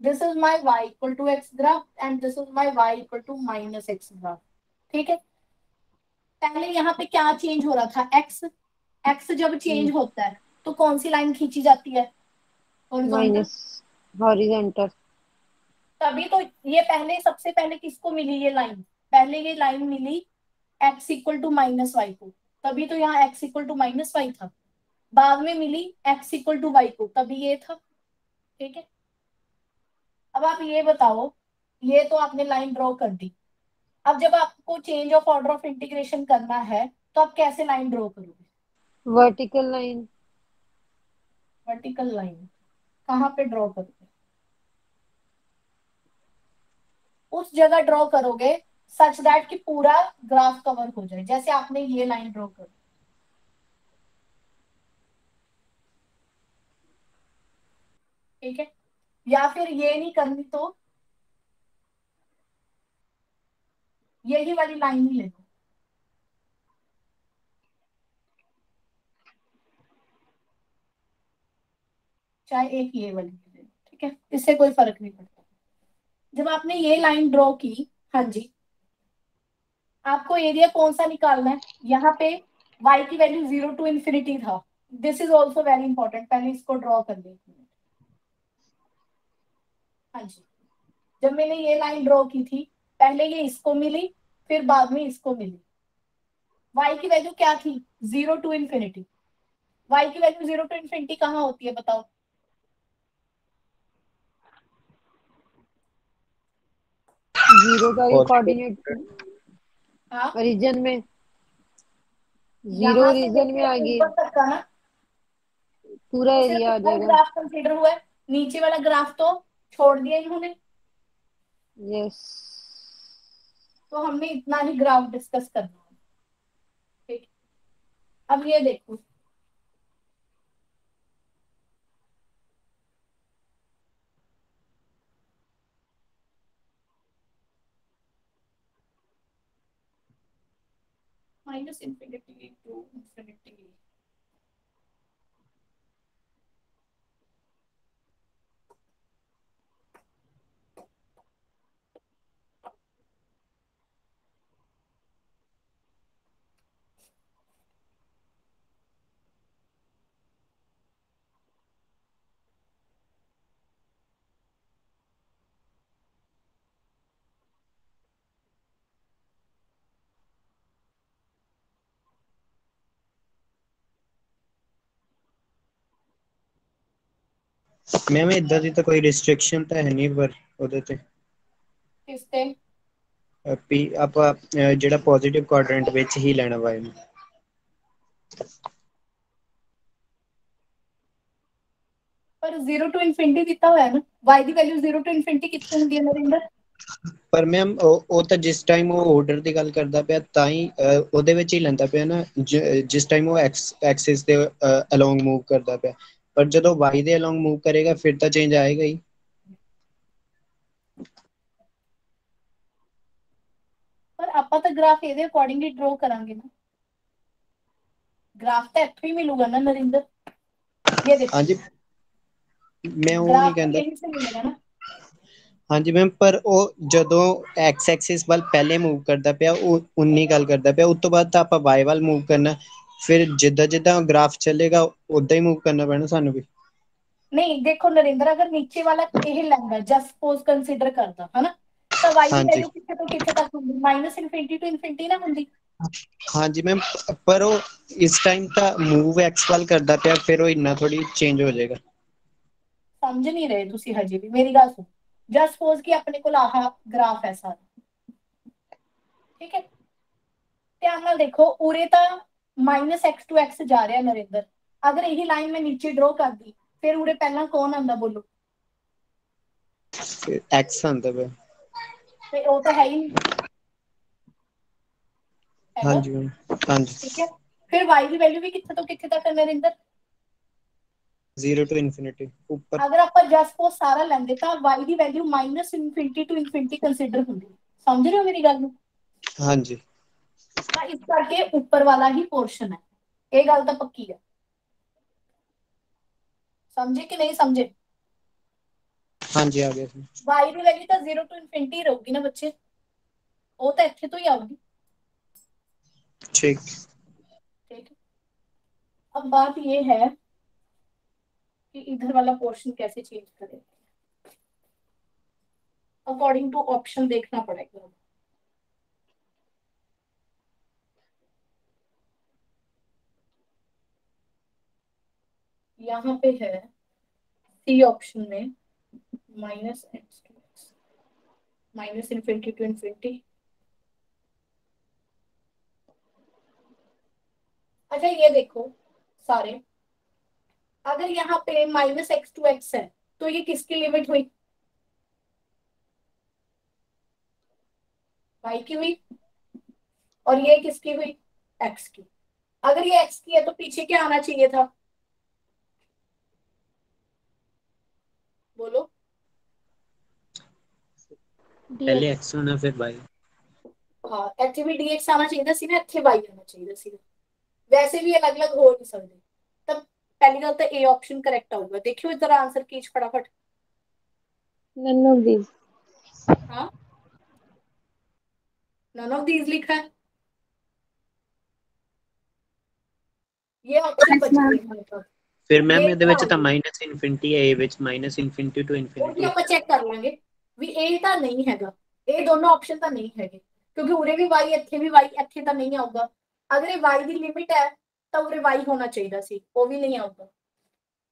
This is my y equal to x graph and this is my y equal to minus x graph. ठीक है, पहले यहाँ पे क्या चेंज हो रहा था, एक्स। एक्स जब चेंज होता है तो कौन सी लाइन खींची जाती है, हॉरिजॉन्टल। Minus horizontal. तभी तो ये पहले, सबसे पहले किसको मिली ये लाइन, पहले ये लाइन मिली x equal to minus y को, तभी तो यहाँ x equal to minus y था। बाद में मिली एक्स इक्वल टू वाई को, तभी ये था। ठीक है, अब आप ये बताओ, ये तो आपने लाइन ड्रॉ कर दी, अब जब आपको change of order of integration करना है तो आप कैसे लाइन ड्रॉ करोगे, वर्टिकल लाइन। वर्टिकल लाइन कहाँ पे ड्रॉ करोगे, उस जगह ड्रॉ करोगे सच दैट कि पूरा ग्राफ कवर हो जाए, जैसे आपने ये लाइन ड्रॉ कर। ठीक है, या फिर ये नहीं करनी तो यही वाली लाइन ही ले लो, चाहे एक ये वाली ले लो। ठीक है, इससे कोई फर्क नहीं पड़ता। जब आपने ये लाइन ड्रॉ की, हाँ जी, आपको एरिया कौन सा निकालना है, यहाँ पे y की वैल्यू 0 टू इंफिनिटी था। This is also very important, पहले इसको ड्रॉ कर ले। हाँ जी, जब मैंने ये लाइन ड्रॉ की थी, पहले ये इसको मिली, फिर बाद में इसको मिली। y की वैल्यू क्या थी, 0 टू इंफिनिटी। y की वैल्यू 0 टू इंफिनिटी कहाँ होती है बताओ, जीरो का कोऑर्डिनेट हाँ, रीजन में, जीरो यहाँ से रीजन में लेके आ गई, ऊपर तक का ना, पूरा तो एरिया आ सिर्फ ऊपर जाएगा। ग्राफ कंसीडर हुआ है, नीचे वाला ग्राफ तो छोड़ दिया इन्होंने। यस। तो हमने इतना ही ग्राफ डिस्कस करना है। ठीक, अब ये देखो, minus infinity to infinity, ma'am इधर ਦੀ ਤਾਂ ਕੋਈ ਰਿਸਟ੍ਰਿਕਸ਼ਨ ਤਾਂ ਹੈ ਨਹੀਂ ਪਰ ਉਹਦੇ ਤੇ किस पे, ਪੀ ਆਪਾਂ ਜਿਹੜਾ ਪੋਜ਼ਿਟਿਵ ਕੁਆਡਰੈਂਟ ਵਿੱਚ ਹੀ ਲੈਣਾ ਵਾ ਇਹਨੂੰ पर 0 टू इंफिनिटी दिता हुआ है ना, y की वैल्यू 0 टू इंफिनिटी कितनी होती है नरेंद्र। ਪਰ ਮੈਮ ਉਹ ਤਾਂ ਜਿਸ ਟਾਈਮ ਉਹ ਆਰਡਰ ਦੀ ਗੱਲ ਕਰਦਾ ਪਿਆ ਤਾਂ ਹੀ ਉਹਦੇ ਵਿੱਚ ਹੀ ਲੈਂਦਾ ਪਿਆ ਨਾ ਜਿਸ ਟਾਈਮ ਉਹ ਐਕਸਿਸ ਦੇ ਅਲੋਂਗ ਮੂਵ ਕਰਦਾ ਪਿਆ ਪਰ ਜਦੋਂ y ਦੇ ਅਲੋਂਗ ਮੂਵ ਕਰੇਗਾ ਫਿਰ ਤਾਂ ਚੇਂਜ ਆਏਗਾ ਹੀ। ਆਪਾਂ ਤਾਂ ਗ੍ਰਾਫ ਇਹਦੇ ਅਕੋਰਡਿੰਗਲੀ ਡਰਾ ਕਰਾਂਗੇ ਨਾ, ਗ੍ਰਾਫ ਤਾਂ ਇੱਥੋਂ ਹੀ ਮਿਲੂਗਾ ਨਾ ਨਰਿੰਦਰ। ਇਹ ਦੇਖੋ ਹਾਂਜੀ ਮੈਂ ਉਹ ਗ੍ਰਾਫ ਨਹੀਂ ਤਾਂ ਕਹਿੰਦਾ, यहीं से मिलेगा ना। ਹਾਂਜੀ ਮੈਮ, ਪਰ ਉਹ ਜਦੋਂ ਐਕਸ ਐਕਸਿਸ ਵੱਲ ਪਹਿਲੇ ਮੂਵ ਕਰਦਾ ਪਿਆ ਉਹ ਉਨੀ ਗੱਲ ਕਰਦਾ ਪਿਆ, ਉਸ ਤੋਂ ਬਾਅਦ ਤਾਂ ਆਪਾਂ ਵਾਈ ਵੱਲ ਮੂਵ ਕਰਨਾ, ਫਿਰ ਜਿੱਦਾਂ ਜਿੱਦਾਂ ਗ੍ਰਾਫ ਚੱਲੇਗਾ ਉਦਾਂ ਹੀ ਮੂਵ ਕਰਨਾ ਪੈਣਾ ਸਾਨੂੰ ਵੀ। नहीं देखो नरेंद्र, अगर नीचे वाला ये लेंदा जस्ट सपोज कंसीडर करदा है ना, तो y की ਹਾਂਜੀ वैल्यू किथे तो किथे तक होंगी, -इनफिनिटी टू इनफिनिटी ना होंगी। ਹਾਂਜੀ ਮੈਮ, ਪਰ ਉਹ ਇਸ ਟਾਈਮ ਤਾਂ ਮੂਵ ਐਕਸ ਵੱਲ ਕਰਦਾ ਪਿਆ, ਫਿਰ ਉਹ ਇੰਨਾ ਥੋੜੀ ਚੇਂਜ ਹੋ ਜਾਏਗਾ। समझ नहीं रहे तुसी हजे भी मेरी गल सुन। जस्ट सपोज कि अपने को आह ग्राफ है सारा, ठीक है, ध्यान नाल देखो उरे तो -x टू x जा रहा है नरेंद्र, अगर यही लाइन मैं नीचे ड्रॉ कर दी फिर उरे पहला कौन आंदा बोलो? ਐਕਸ ਆਂਦਾ ਪਿਆ। ते वो तो है ही नहीं हैगा, ਹਾਂਜੀ ਮੈਮ, ਹਾਂਜੀ ठीक है। फिर y की वैल्यू भी किथे तो किथे तक है नरेंद्र? 0 टू इनफिनिटी ऊपर। अगर आप जस्ट को सारा लेंगे तो y की value -minus infinity to infinity consider होंगी, समझ रहे हो मेरी गल नूं? ਹਾਂਜੀ तो इस करके ऊपर वाला ही पोर्शन है, ये गल तो पक्की है, समझे कि नहीं समझे? ਹਾਂਜੀ आ गया। y की वैल्यू तो 0 टू इनफिनिटी रहेगी ना बच्चे, वो तो इत्थे तो ही आऊगी, ठीक। ठीक है। अब बात ये है कि इधर वाला पोर्शन कैसे चेंज करें, अकॉर्डिंग टू ऑप्शन देखना पड़ेगा। यहाँ पे है सी ऑप्शन में -x to x, -minus infinity to infinity. अच्छा ये देखो सारे, अगर यहाँ पे -x टू x है तो ये किसकी लिमिट हुई? y की हुई, और ये किसकी हुई? x की। अगर ये x की है तो पीछे क्या आना चाहिए था, बोलो? पहले x होना फिर y। हाँ ਇੱਥੇ ਵੀ dx ਆਣਾ ਚਾਹੀਦਾ ਸੀ ਨਾ, ਇੱਥੇ y ਆਣਾ ਚਾਹੀਦਾ ਸੀ, वैसे भी अलग अलग हो नहीं सकते। तब पहली गल तो ए ऑप्शन करेक्ट आऊगा, देखियो इधर आंसर कीज फटाफट। None of these. हाँ नन ऑफ दीज लिखा है, ये ऑप्शन बच गए हमारे पास। ਫਿਰ ਮੈਮ ये ਇਹਦੇ क्या ਵਿੱਚ ਤਾਂ होगा? -इनफिनिटी ਹੈ, ਇਹ ਵਿੱਚ -इनफिनिटी टू वो भी इनफिनिटी। ਆਪਾਂ चेक कर लेंगे भी ए ਤਾਂ नहीं हैगा, ਇਹ ਦੋਨੋਂ ऑप्शन ਤਾਂ नहीं हैगे, क्योंकि उरे भी y ਇੱਥੇ भी y ਇੱਥੇ ਤਾਂ नहीं आऊगा। अगर ये y ਦੀ लिमिट है ਤਾਂ ਉਰੇ y ਹੋਣਾ ਚਾਹੀਦਾ ਸੀ, ਉਹ ਵੀ नहीं आऊगा।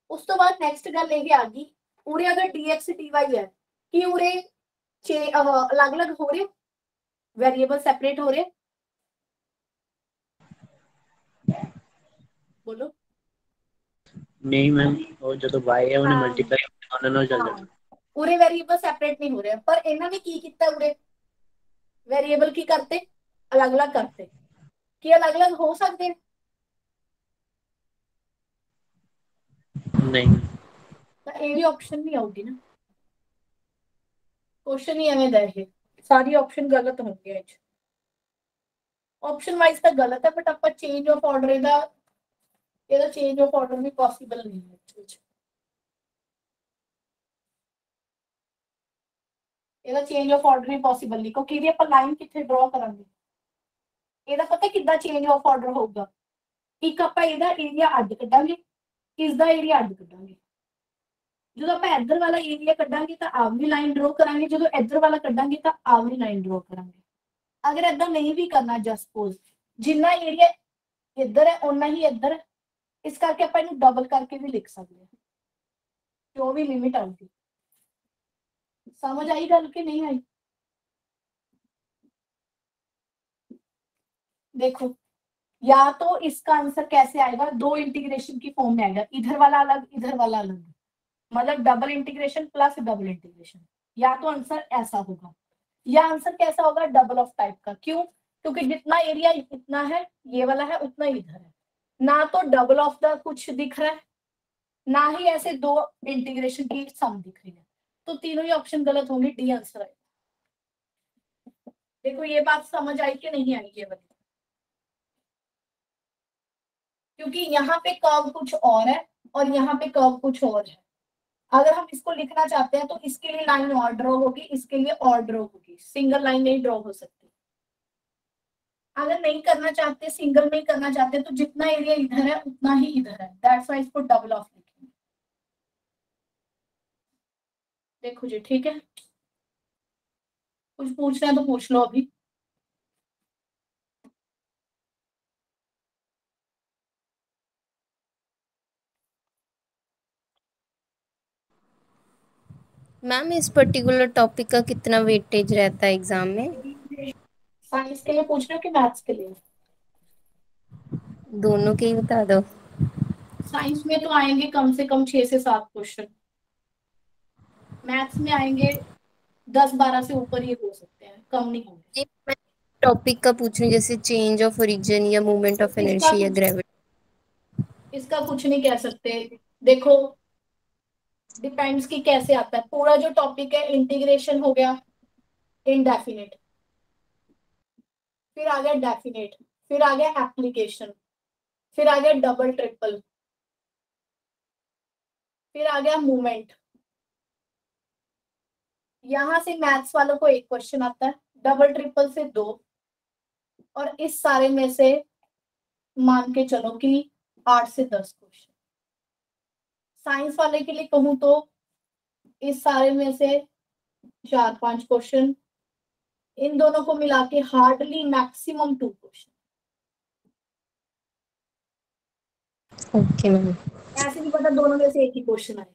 उस तो बाद नेक्स्ट गल ये आ गई, उरे अगर dx dy है कि उरे अलग अलग हो रहे, वेरिएबल सेपरेट हो रहे, बोलो? नहीं मैम, ਉਹ ਜਦੋਂ y ਹੈ ਉਹਨੇ ਮਲਟੀਪਲਾਈ ਉਹਨਾਂ ਨਾਲ ਚੱਲ ਜਾਣਾ। उरे वेरिएबल सेपरेट नहीं हो रहे, पर इन्होंने की किया, उरे वेरिएबल की करते अलग अलग करते, कि अलग अलग हो सकते हैं? नहीं तो ये भी ऑप्शन नहीं आऊगी ना, क्वेश्चन ही एवें दा है, सारी ऑप्शन गलत होंगे। ऑप्शन वाइज तो गलत है, बट आप चेंज ऑफ ऑर्डर ਇਹਦਾ चेंज ऑफ ऑर्डर भी पॉसिबल नहीं है। ਇਹਦਾ चेंज ऑफ ऑर्डर भी पॉसिबल नहीं, क्योंकि ਇਹਦੀ ਆਪਾਂ ਲਾਈਨ ਕਿੱਥੇ ਡਰਾ ਕਰਾਂਗੇ, ਇਹਦਾ ਪਤਾ ਕਿੱਦਾਂ चेंज ऑफ ऑर्डर ਹੋਊਗਾ? ਇੱਕ ਆਪਾਂ ਇਹਦਾ ਏਰੀਆ ਅੱਡ ਕੱਢਾਂਗੇ, ਇਸ ਦਾ ਏਰੀਆ ਅੱਡ ਕੱਢਾਂਗੇ। ਜਦੋਂ ਆਪਾਂ ਇੱਧਰ ਵਾਲਾ ਏਰੀਆ ਕੱਢਾਂਗੇ ਤਾਂ ਆਵਲੀ ਲਾਈਨ ਡਰਾ ਕਰਾਂਗੇ, ਜਦੋਂ ਇੱਧਰ ਵਾਲਾ ਕੱਢਾਂਗੇ ਤਾਂ ਆਵਲੀ ਲਾਈਨ ਡਰਾ ਕਰਾਂਗੇ। ਅਗਰ ਏਦਾਂ ਨਹੀਂ ਵੀ ਕਰਨਾ, ਜਸਟ ਸਪੋਜ਼ ਜਿੰਨਾ ਏਰੀਆ ਇੱਧਰ ਹੈ ਓਨਾ ਹੀ ਇੱਧਰ ਹੈ, ਇਸ ਕਰਕੇ ਆਪਾਂ ਇਹਨੂੰ ਡਬਲ ਕਰਕੇ ਵੀ ਲਿਖ ਸਕਦੇ ਹਾਂ, ਜੋ ਵੀ ਲਿमिट आऊगी। समझ आई गल कि नहीं आई? देखो या तो इसका आंसर कैसे आएगा, दो इंटीग्रेशन की फॉर्म में आएगा, इधर वाला अलग इधर वाला अलग, मतलब double integration plus double integration, या तो आंसर ऐसा होगा, या आंसर कैसा होगा, डबल ऑफ टाइप का। क्यों? क्योंकि जितना एरिया इतना है ये वाला है उतना इधर है, ना तो डबल ऑफ द कुछ दिख रहा है, ना ही ऐसे दो इंटीग्रेशन की सम दिख रही है, तो तीनों ही ऑप्शन गलत होंगे, डी आंसर है। देखो ये बात समझ आई कि नहीं आई ये बताओ, क्योंकि यहाँ पे कर्व कुछ और है और यहाँ पे कर्व कुछ और है। अगर हम इसको लिखना चाहते हैं तो इसके लिए लाइन और ड्रॉ होगी, इसके लिए और ड्रॉ होगी, सिंगल लाइन नहीं ड्रॉ हो सकती। अगर नहीं करना चाहते, सिंगल नहीं करना चाहते, तो जितना एरिया इधर है उतना ही इधर है, दैट्स व्हाई इसको डबल ऑफ लिखेंगे। देखो जी ठीक है, कुछ पूछना है तो पूछ लो अभी। मैम इस पर्टिकुलर टॉपिक का कितना वेटेज रहता है एग्जाम में? साइंस के लिए पूछ रहे हो कि मैथ्स के लिए? दोनों के ही बता दो। साइंस में तो आएंगे कम से कम 6 से 7 क्वेश्चन, मैथ्स में आएंगे 10-12 से ऊपर ही हो सकते हैं, कम नहीं होंगे। टॉपिक का पूछूं जैसे चेंज ऑफ ओरिजिन या मूवमेंट ऑफ इनर्शिया या ग्रेविटी? इसका कुछ नहीं कह सकते। देखो डिपेंड्स कि कैसे आता है। पूरा जो टॉपिक है इंटीग्रेशन हो गया, इनडेफिनेट, फिर आ गया डेफिनेट, फिर आ गया एप्लीकेशन, फिर आ गया डबल ट्रिपल, फिर आ गया मूवमेंट। यहां से मैथ्स वालों को एक क्वेश्चन आता है, डबल ट्रिपल से 2, और इस सारे में से मान के चलो कि 8 से 10 क्वेश्चन। साइंस वाले के लिए कहूं तो इस सारे में से 4-5 क्वेश्चन, इन दोनों को मिला के hardly maximum 2 question. Okay ma'am. ऐसे नहीं पता दोनों में से एक ही क्वेश्चन आए,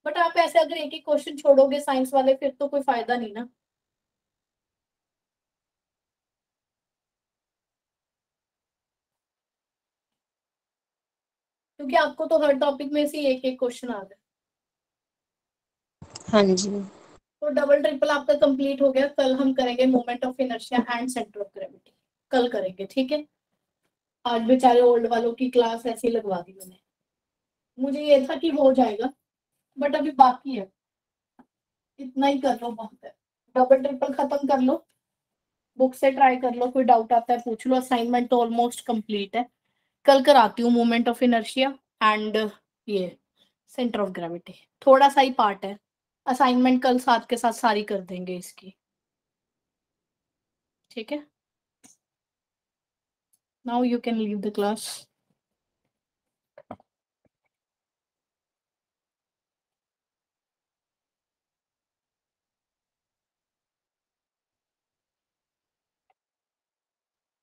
बट आप ऐसे अगर एक ही क्वेश्चन छोड़ोगे साइंस वाले फिर तो कोई फायदा नहीं ना। क्योंकि आपको तो हर टॉपिक में से एक एक क्वेश्चन आ गया। हाँ जी। तो डबल ट्रिपल आपका कंप्लीट हो गया। कल हम करेंगे moment of inertia and centre of gravity, कल करेंगे ठीक है। आज बेचारे ओल्ड वालों की क्लास ऐसे ही लगवा दी मैंने, मुझे ये था कि हो जाएगा बट अभी बाकी है, इतना ही कर लो बहुत है। डबल ट्रिपल खत्म कर लो, बुक से ट्राई कर लो, कोई डाउट आता है पूछ लो। असाइनमेंट तो ऑलमोस्ट कंप्लीट है। कल कराती हूँ मोमेंट ऑफ इनर्शिया एंड ये सेंटर ऑफ ग्रेविटी, थोड़ा सा ही पार्ट है। असाइनमेंट कल साथ के साथ सारी कर देंगे इसकी, ठीक है। Now you can leave the class.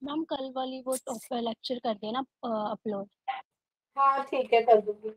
Ma'am कल वाली वो लेक्चर कर देना अपलोड। हाँ ठीक है कर दूंगी।